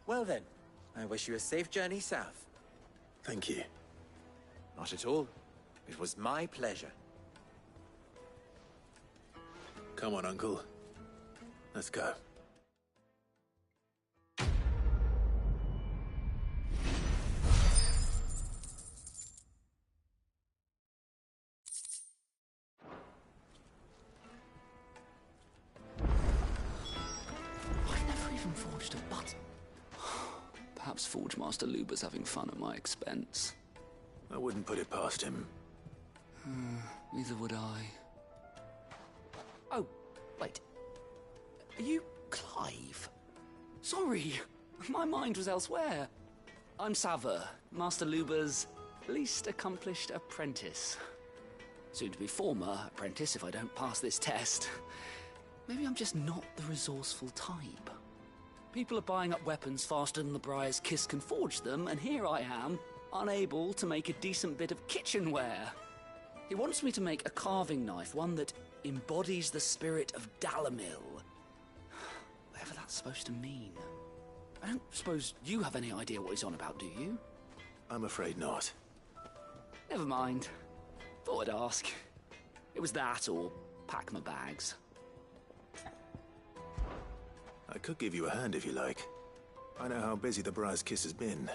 Well then, I wish you a safe journey south. Thank you. Not at all. It was my pleasure. Come on, Uncle. Let's go. I never even forged a button. Perhaps Forge Master Luber's having fun at my expense. I wouldn't put it past him. Neither would I. Oh, wait. Are you Clive? Sorry, my mind was elsewhere. I'm Saver, Master Luber's least accomplished apprentice. Soon to be former apprentice if I don't pass this test. Maybe I'm just not the resourceful type. People are buying up weapons faster than the Briar's Kiss can forge them, and here I am, unable to make a decent bit of kitchenware. He wants me to make a carving knife, one that embodies the spirit of Dalamil. Whatever that's supposed to mean. I don't suppose you have any idea what he's on about, do you? I'm afraid not. Never mind. Thought I'd ask. It was that, or pack my bags. I could give you a hand if you like. I know how busy the Briar's Kiss has been,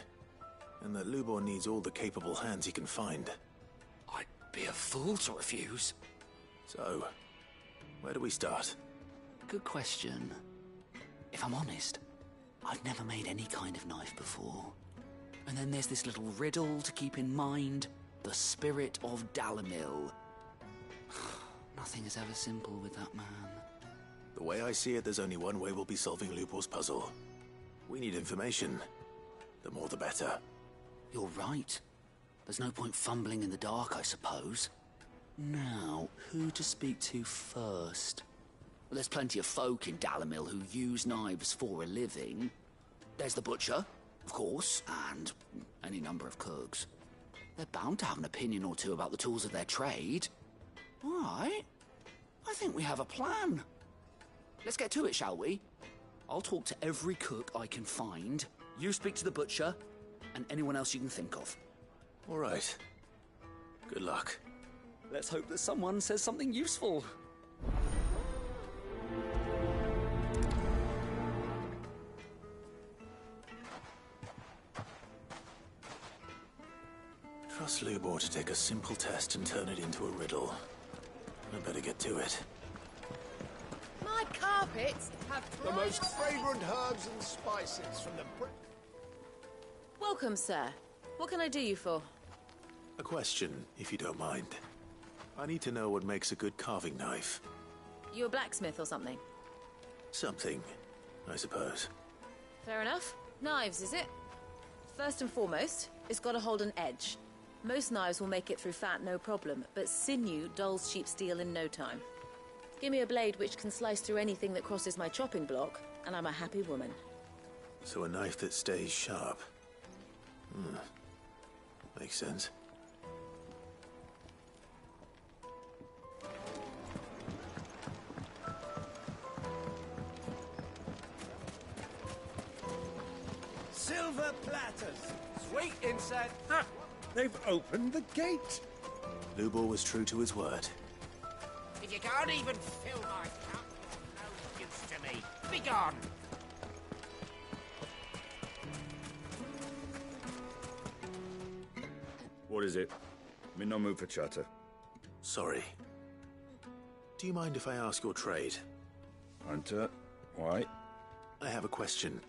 and that Lubor needs all the capable hands he can find. I'd be a fool to refuse. So, where do we start? Good question. If I'm honest, I've never made any kind of knife before. And then there's this little riddle to keep in mind. The spirit of Dalamil. Nothing is ever simple with that man. The way I see it, there's only one way we'll be solving Lubor's puzzle. We need information. The more the better. You're right. There's no point fumbling in the dark, I suppose. Now, who to speak to first? Well, there's plenty of folk in Dalamil who use knives for a living. There's the butcher, of course, and any number of cooks. They're bound to have an opinion or two about the tools of their trade. All right. I think we have a plan. Let's get to it, shall we? I'll talk to every cook I can find. You speak to the butcher, and anyone else you can think of. All right. Good luck. Let's hope that someone says something useful. Trust Lubor to take a simple test and turn it into a riddle. I better get to it. My carpets have The dried most fragrant herbs and spices from the... Welcome, sir. What can I do you for? A question, if you don't mind. I need to know what makes a good carving knife. You a blacksmith or something? Something, I suppose. Fair enough. Knives, is it? First and foremost, it's got to hold an edge. Most knives will make it through fat, no problem, but sinew dulls cheap steel in no time. Give me a blade which can slice through anything that crosses my chopping block, and I'm a happy woman. So a knife that stays sharp. Makes sense. Silver platters! Sweet incense! Ha! They've opened the gate! Lubor was true to his word. If you can't even fill my cup, you're no use to me. Be gone! What is it? I'm in no mood for chatter. Sorry. Do you mind if I ask your trade? Hunter, why? I have a question.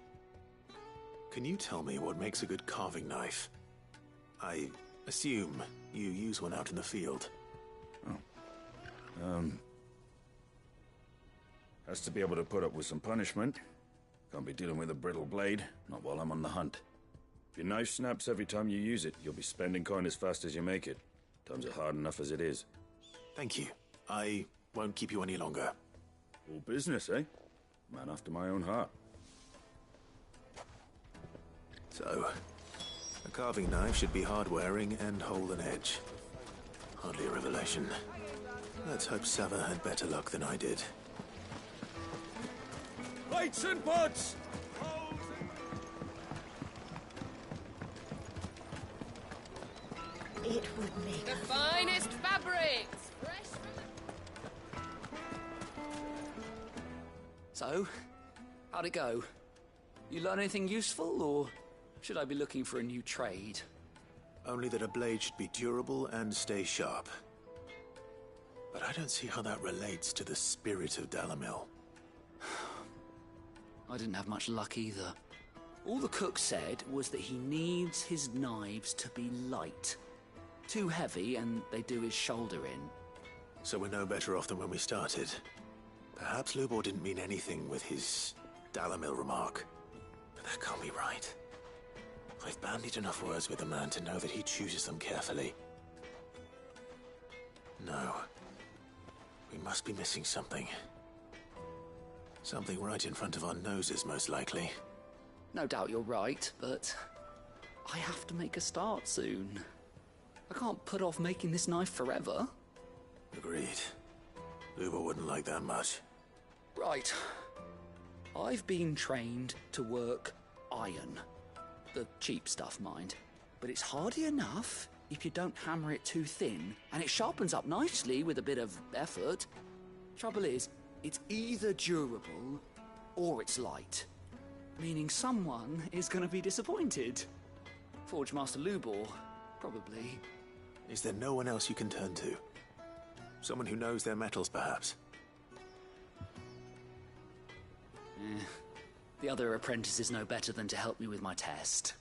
Can you tell me what makes a good carving knife? I assume you use one out in the field. Has to be able to put up with some punishment. Can't be dealing with a brittle blade, not while I'm on the hunt. If your knife snaps every time you use it, you'll be spending coin as fast as you make it. Times are hard enough as it is. Thank you. I won't keep you any longer. All business, eh? Man after my own heart. So, a carving knife should be hard-wearing and hold an edge. Hardly a revelation. Let's hope Sava had better luck than I did. Lights and pots! It would make the finest fabrics! So, how'd it go? You learn anything useful, or should I be looking for a new trade? Only that a blade should be durable and stay sharp. But I don't see how that relates to the spirit of Dalamil. I didn't have much luck either. All the cook said was that he needs his knives to be light. Too heavy and they do his shoulder in. So we're no better off than when we started. Perhaps Lubor didn't mean anything with his Dalamil remark. But that can't be right. I've bandied enough words with the man to know that he chooses them carefully. No. We must be missing something. Something right in front of our noses, most likely. No doubt you're right, but I have to make a start soon. I can't put off making this knife forever. Agreed. Lubor wouldn't like that much. Right. I've been trained to work iron. The cheap stuff, mind. But it's hardy enough if you don't hammer it too thin, and it sharpens up nicely with a bit of effort. Trouble is, it's either durable or it's light. Meaning someone is going to be disappointed. Forge Master Lubor, probably. Is there no one else you can turn to? Someone who knows their metals, perhaps? The other apprentices know better than to help me with my test.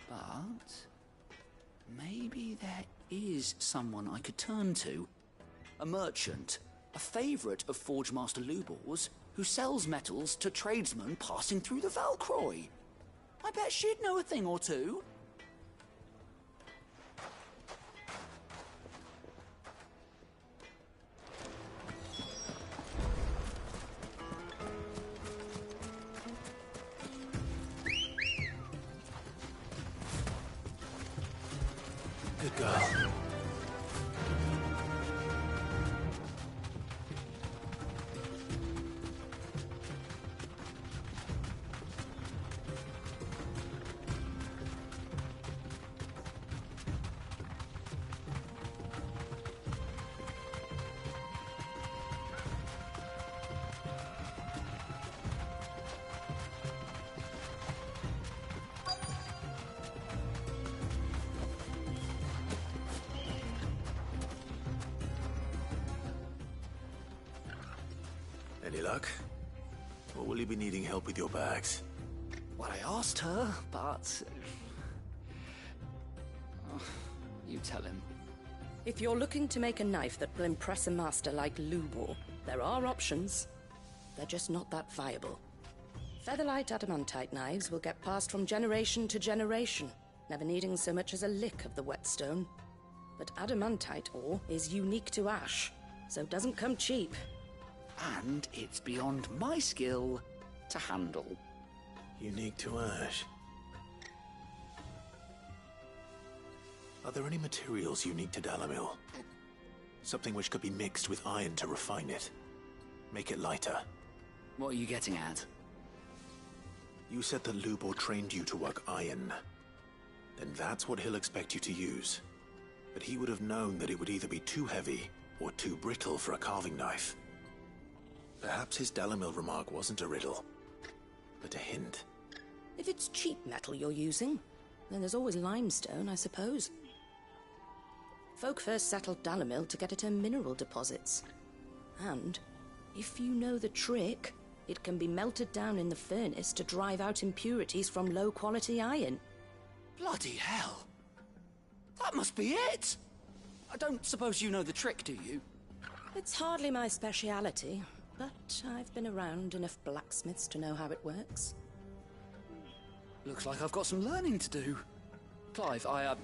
But maybe there is someone I could turn to. A merchant, a favourite of Forge Master Lubor's, who sells metals to tradesmen passing through the Valcroy. I bet she'd know a thing or two. Good girl. Any luck? Or will you be needing help with your bags? Well, I asked her, but... you tell him. If you're looking to make a knife that will impress a master like Lubor, there are options. they're just not that viable. Featherlight adamantite knives will get passed from generation to generation, never needing so much as a lick of the whetstone. But adamantite ore is unique to ash, so it doesn't come cheap. And it's beyond my skill to handle. Unique to ash. Are there any materials unique to Dalamil? Something which could be mixed with iron to refine it. Make it lighter. What are you getting at? You said that Lubor trained you to work iron. Then that's what he'll expect you to use. But he would have known that it would either be too heavy or too brittle for a carving knife. Perhaps his Dalamil remark wasn't a riddle, but a hint. If it's cheap metal you're using, then there's always limestone, I suppose. Folk first settled Dalamil to get at her mineral deposits. And, if you know the trick, it can be melted down in the furnace to drive out impurities from low-quality iron. Bloody hell! That must be it! I don't suppose you know the trick, do you? It's hardly my speciality, but I've been around enough blacksmiths to know how it works. Looks like I've got some learning to do. Clive, I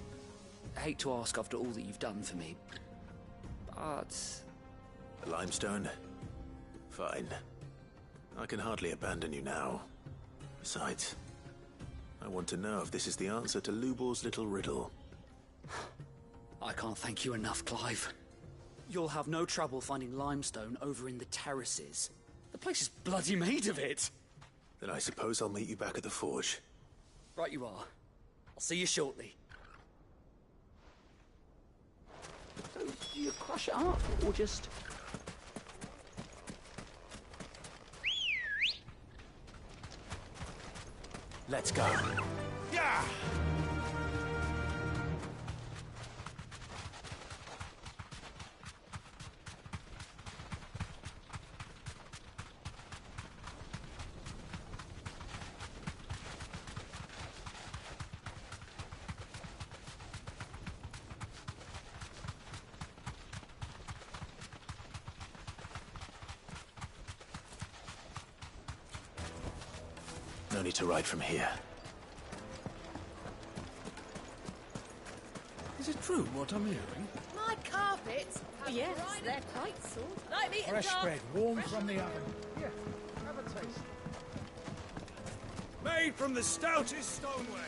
hate to ask after all that you've done for me, but... The limestone? Fine. I can hardly abandon you now. Besides, I want to know if this is the answer to Lubor's little riddle. I can't thank you enough, Clive. You'll have no trouble finding limestone over in the terraces. The place is bloody made of it. Then I suppose I'll meet you back at the forge. Right you are. I'll see you shortly. So, do you crush it up, or just... Let's go. Yeah! No need to ride from here. Is it true what I'm hearing? My carpets? Yes, they're quite soft. Like me Fresh bread, warm from the oven. Here, have a taste. Made from the stoutest stoneware.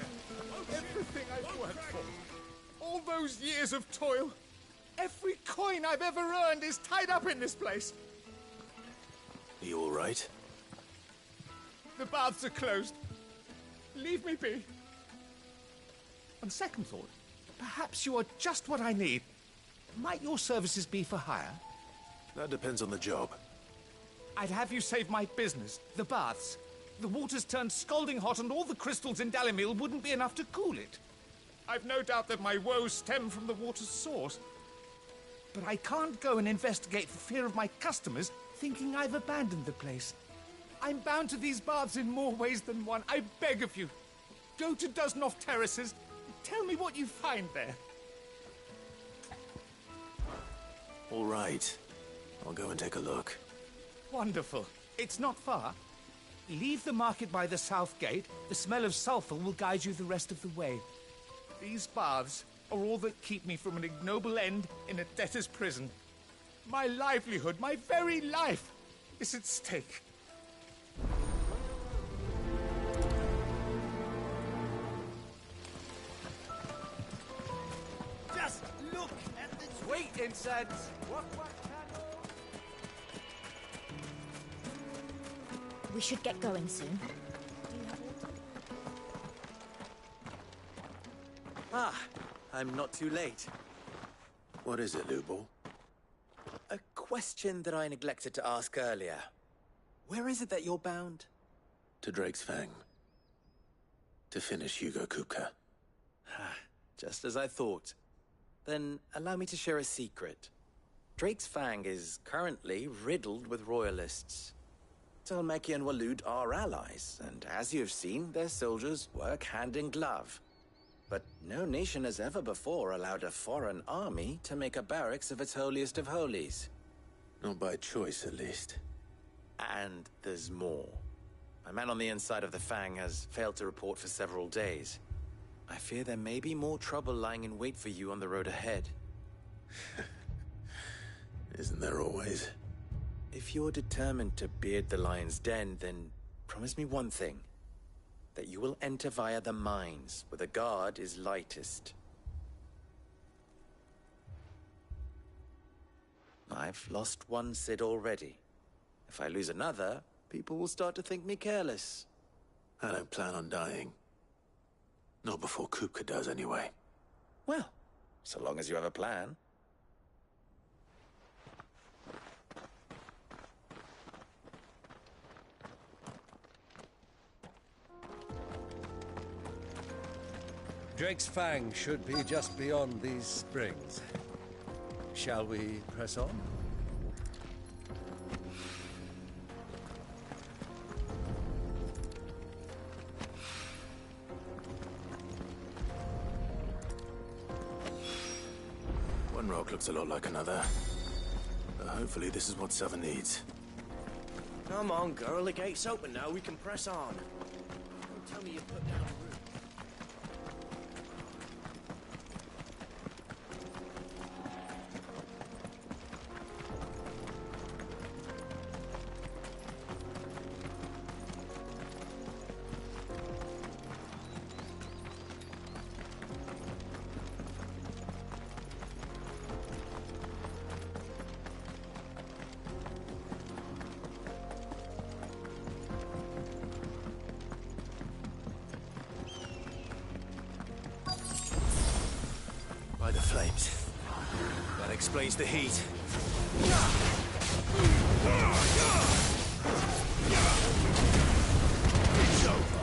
Everything I've worked for. All those years of toil. Every coin I've ever earned is tied up in this place. Are you all right? The baths are closed. Leave me be. On second thought, perhaps you are just what I need. Might your services be for hire? That depends on the job. I'd have you save my business, the baths. The water's turned scalding hot and all the crystals in Dalimil wouldn't be enough to cool it. I've no doubt that my woes stem from the water's source. But I can't go and investigate for fear of my customers thinking I've abandoned the place. I'm bound to these baths in more ways than one. I beg of you, go to Dusnoff Terraces. Tell me what you find there. All right. I'll go and take a look. Wonderful. It's not far. Leave the market by the south gate. The smell of sulfur will guide you the rest of the way. These baths are all that keep me from an ignoble end in a debtor's prison. My livelihood, my very life, is at stake. Just look at this. Wait, incense. What candle? We should get going soon. Ah, I'm not too late. What is it, Lubor? A question that I neglected to ask earlier. Where is it that you're bound? To Drake's Fang. To finish Hugo Kupka. Just as I thought. Then allow me to share a secret. Drake's Fang is currently riddled with royalists. Talmeki and Waloed are allies, and as you've seen, their soldiers work hand in glove. But no nation has ever before allowed a foreign army to make a barracks of its holiest of holies. Not by choice, at least. And there's more. My man on the inside of the Fang has failed to report for several days. I fear there may be more trouble lying in wait for you on the road ahead. Isn't there always? If you're determined to beard the lion's den, then promise me one thing. That you will enter via the mines, where the guard is lightest. I've lost one Cid already. If I lose another, people will start to think me careless. I don't plan on dying. Not before Kupka does, anyway. Well, so long as you have a plan. Drake's Fang should be just beyond these springs. Shall we press on? One rock looks a lot like another. But hopefully this is what Seven needs. Come on, girl. The gate's open now. We can press on. Don't tell me you put down a route. By the flames. That explains the heat. It's over.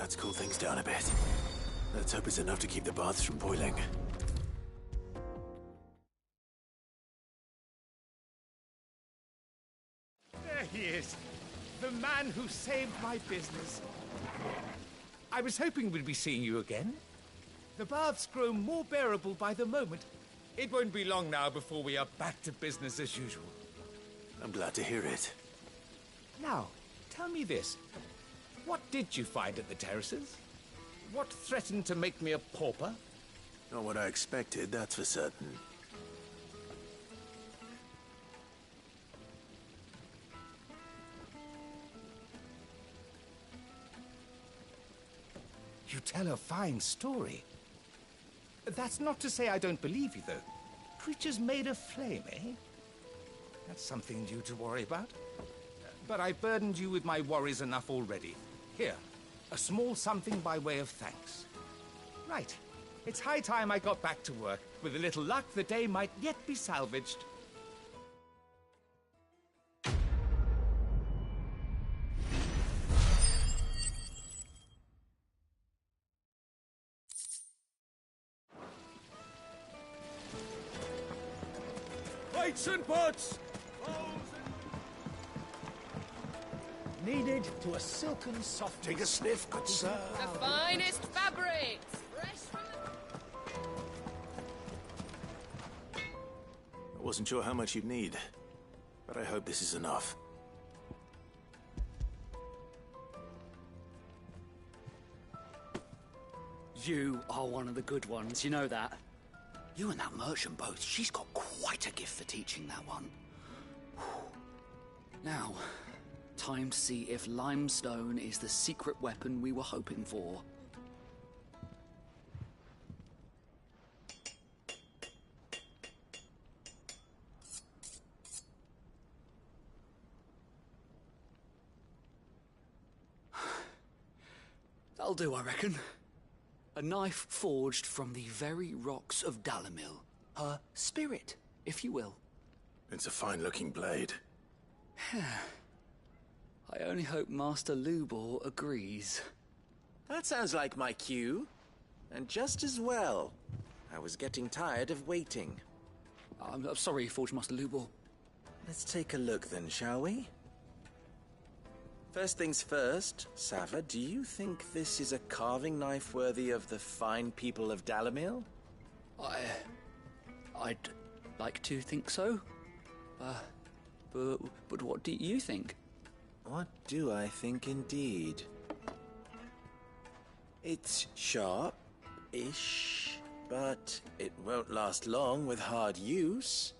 Let's cool things down a bit. Let's hope it's enough to keep the baths from boiling. There he is. The man who saved my business. I was hoping we'd be seeing you again. The baths grow more bearable by the moment. It won't be long now before we are back to business as usual. I'm glad to hear it. Now, tell me this. What did you find at the terraces? What threatened to make me a pauper? Not what I expected, that's for certain. You tell a fine story. That's not to say I don't believe you, though. Creatures made of flame, eh? That's something new to worry about. But I've burdened you with my worries enough already. Here, a small something by way of thanks. Right. It's high time I got back to work. With a little luck, the day might yet be salvaged. Plates and pots! Kneaded to a silken soft. Take a sniff, good sir. The finest fabrics! I wasn't sure how much you'd need, but I hope this is enough. You are one of the good ones, you know that. You and that merchant both, she's got quite a gift for teaching that one. Now, time to see if limestone is the secret weapon we were hoping for. That'll do, I reckon. A knife forged from the very rocks of Dalimil. Her spirit, if you will. It's a fine-looking blade. I only hope Master Lubor agrees. That sounds like my cue. And just as well. I was getting tired of waiting. I'm sorry, Forge Master Lubor. Let's take a look then, shall we? First things first, Sava, do you think this is a carving knife worthy of the fine people of Dalimil? I'd like to think so. But what do you think? What do I think indeed? It's sharp-ish, but it won't last long with hard use.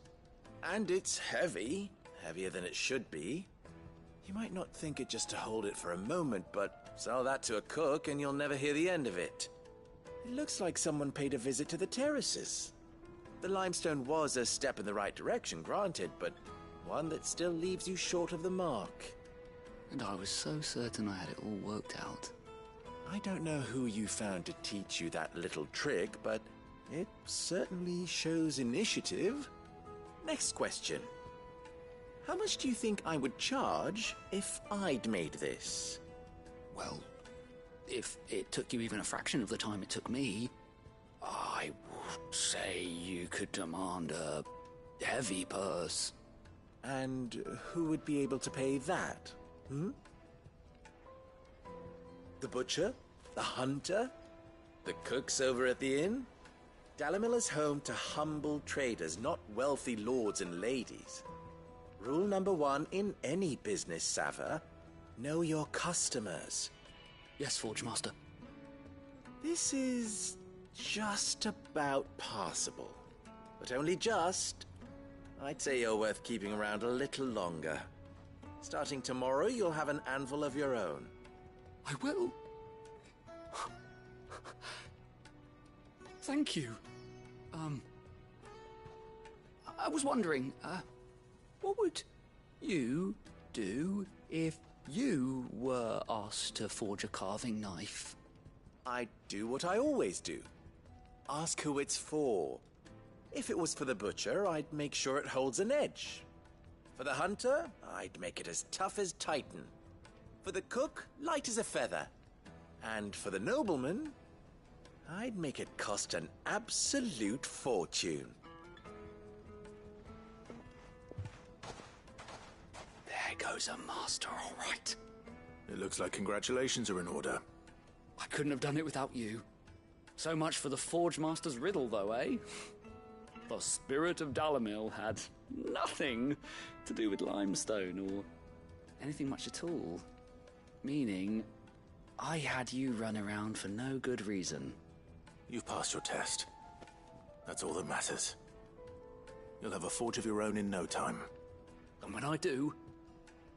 And it's heavy, heavier than it should be. You might not think it just to hold it for a moment, but sell that to a cook and you'll never hear the end of it. It looks like someone paid a visit to the terraces. The limestone was a step in the right direction, granted, but one that still leaves you short of the mark. And I was so certain I had it all worked out. I don't know who you found to teach you that little trick, but it certainly shows initiative. Next question. How much do you think I would charge if I'd made this? Well, if it took you even a fraction of the time it took me, I would say you could demand a heavy purse. And who would be able to pay that? The butcher? The hunter? The cooks over at the inn? Dalimil is home to humble traders, not wealthy lords and ladies. Rule number 1 in any business, Sava. Know your customers. Yes, Forge Master. This is just about passable. But only just. I'd say you're worth keeping around a little longer. Starting tomorrow, you'll have an anvil of your own. I will. Thank you. I was wondering, what would you do if you were asked to forge a carving knife? I'd do what I always do. Ask who it's for. If it was for the butcher, I'd make sure it holds an edge. For the hunter, I'd make it as tough as Titan. For the cook, light as a feather. And for the nobleman, I'd make it cost an absolute fortune. There goes a master, all right. It looks like congratulations are in order. I couldn't have done it without you. So much for the Forge Master's riddle, though, eh? The spirit of Dalimil had nothing to do with limestone or anything much at all. Meaning, I had you run around for no good reason. You've passed your test. That's all that matters. You'll have a forge of your own in no time. And when I do,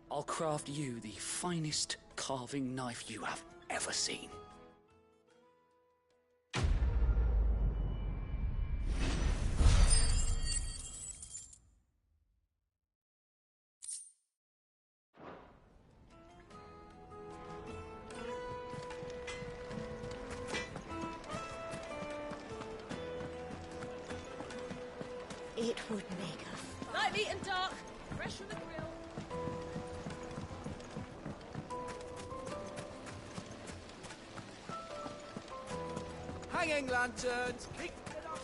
I'll craft you the finest carving knife you have ever seen. It would make a... Light meat and dark. Fresh from the grill. Hanging lanterns! Keep it up!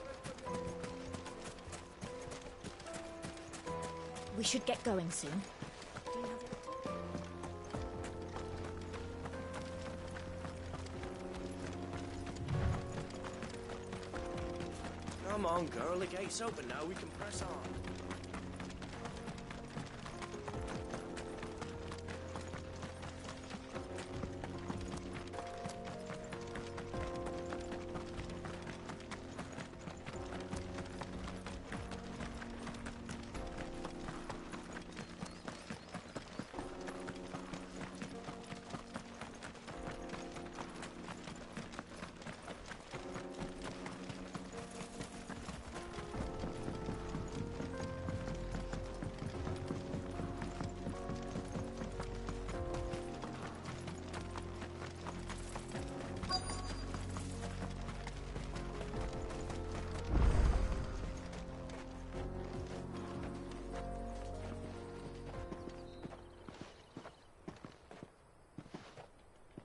We should get going soon. Come on, girl. The gate's open now. We can press on.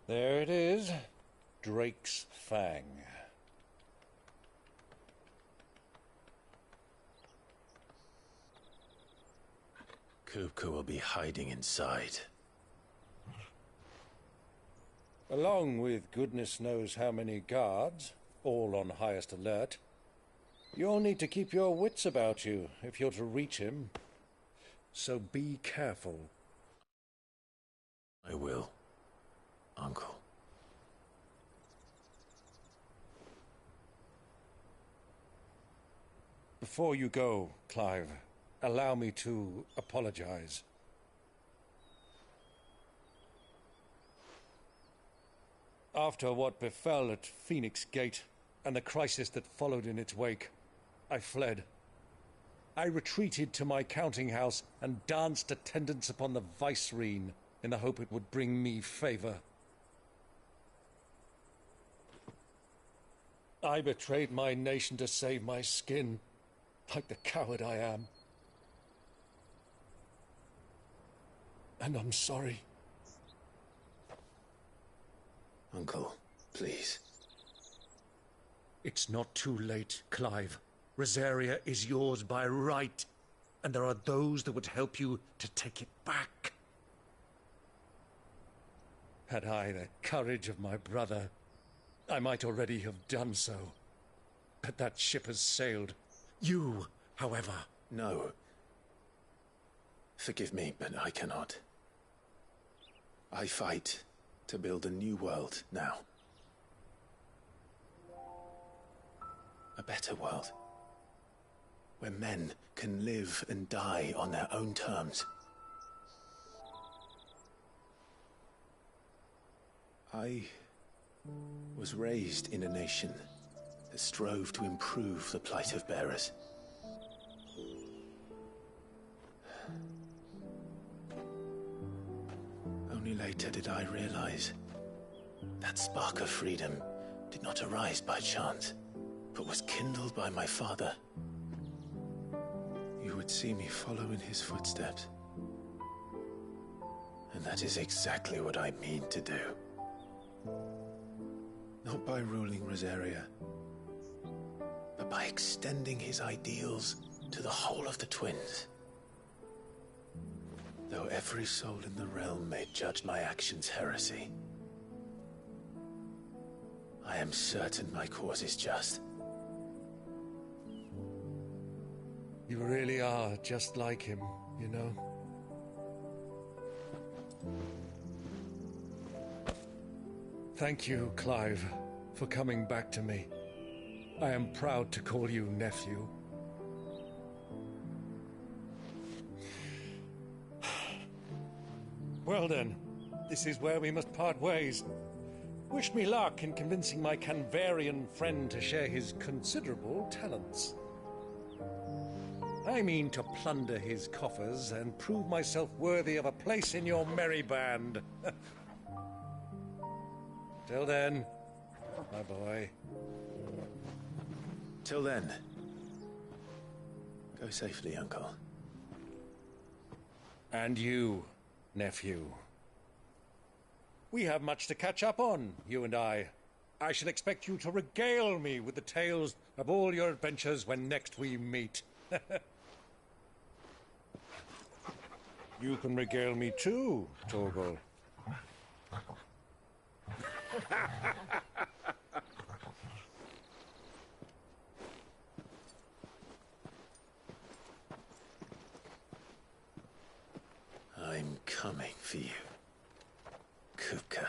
There it is. Drake's Fang. Kupka will be hiding inside. Along with goodness knows how many guards, all on highest alert. You'll need to keep your wits about you if you're to reach him. So be careful. I will, Uncle. Before you go, Clive, allow me to apologize. After what befell at Phoenix Gate and the crisis that followed in its wake, I fled. I retreated to my counting house and danced attendance upon the vicereine in the hope it would bring me favor. I betrayed my nation to save my skin, like the coward I am. And I'm sorry. Uncle, please. It's not too late, Clive. Rosaria is yours by right, and there are those that would help you to take it back. Had I the courage of my brother, I might already have done so. But that ship has sailed. You, however... No. Forgive me, but I cannot. I fight to build a new world now. A better world. Where men can live and die on their own terms. I was raised in a nation that strove to improve the plight of bearers. Only later did I realize that spark of freedom did not arise by chance, but was kindled by my father. You would see me follow in his footsteps. And that is exactly what I mean to do. Not by ruling Rosaria, but by extending his ideals to the whole of the twins. Though every soul in the realm may judge my actions heresy, I am certain my cause is just. You really are just like him, you know? Thank you, Clive, for coming back to me. I am proud to call you nephew. Well then, this is where we must part ways. Wish me luck in convincing my Canvarian friend to share his considerable talents. I mean to plunder his coffers and prove myself worthy of a place in your merry band. Till then, my boy. Till then, Go safely, Uncle. And you, nephew. We have much to catch up on, you and I. I shall expect you to regale me with the tales of all your adventures when next we meet. You can regale me too, Torgal. I'm coming for you, Kupka.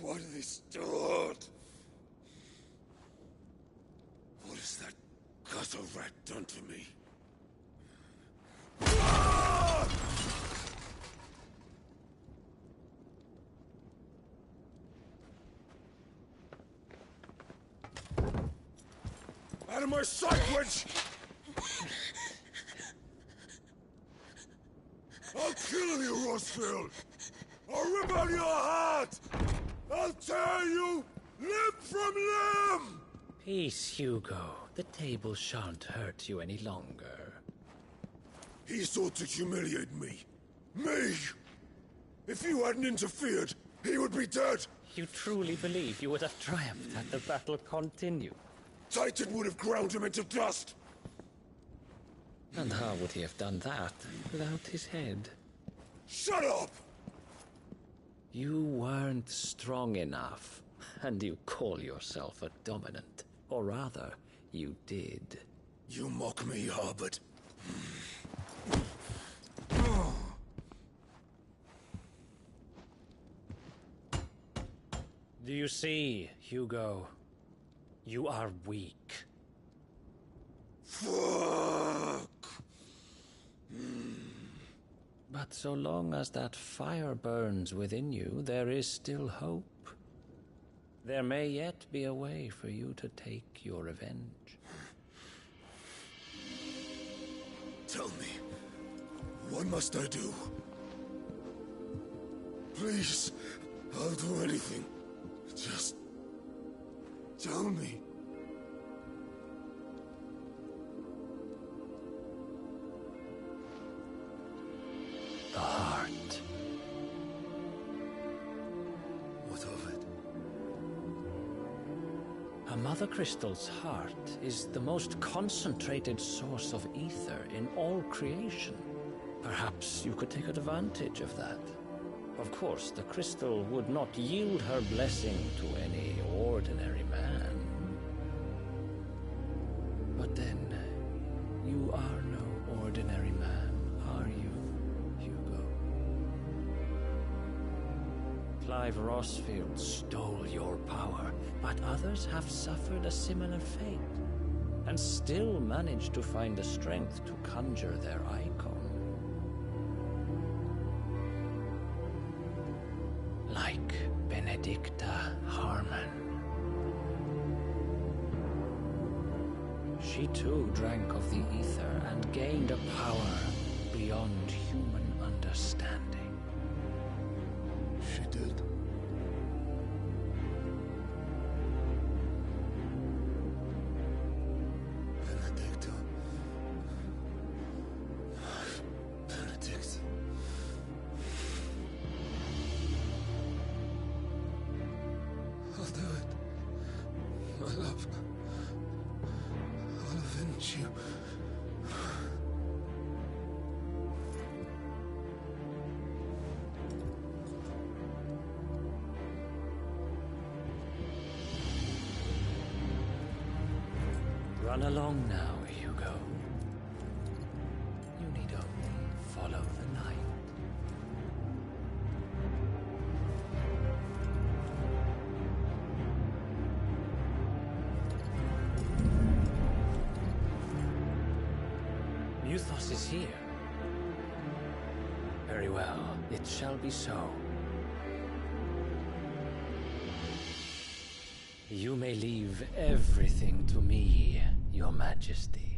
What did they start? What has that gutter rat done to me? Out of my sight, witch! I'll kill you, Rossfield! I'll rip out your heart! I'll tear you limb from limb! Peace, Hugo. The table shan't hurt you any longer. He sought to humiliate me. Me! If you hadn't interfered, he would be dead! You truly believe you would have triumphed had the battle continued? Titan would have ground him into dust! And how would he have done that without his head? Shut up! You weren't strong enough, and you call yourself a dominant. Or rather, you did. You mock me, Harbert. Do you see, Hugo? You are weak. Fuck! But so long as that fire burns within you, there is still hope. There may yet be a way for you to take your revenge. Tell me, what must I do? Please, I'll do anything. Just tell me. The heart. What of it? A Mother Crystal's heart is the most concentrated source of ether in all creation. Perhaps you could take advantage of that. Of course, the crystal would not yield her blessing to any ordinary man. But then, you are no ordinary man, are you, Hugo? Clive Rossfield stole your power, but others have suffered a similar fate, and still managed to find the strength to conjure their icon. Like Benedicta Harmon. She too drank of the ether and gained a power beyond human understanding. She did. Benedicta. Benedict. I'll do it. My love. I'll avenge you. Run along now, Hugo. You need only follow the night. Muthos is here. Very well, it shall be so. You may leave everything to me, Your Majesty.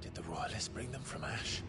Did the Royalists bring them from Ash?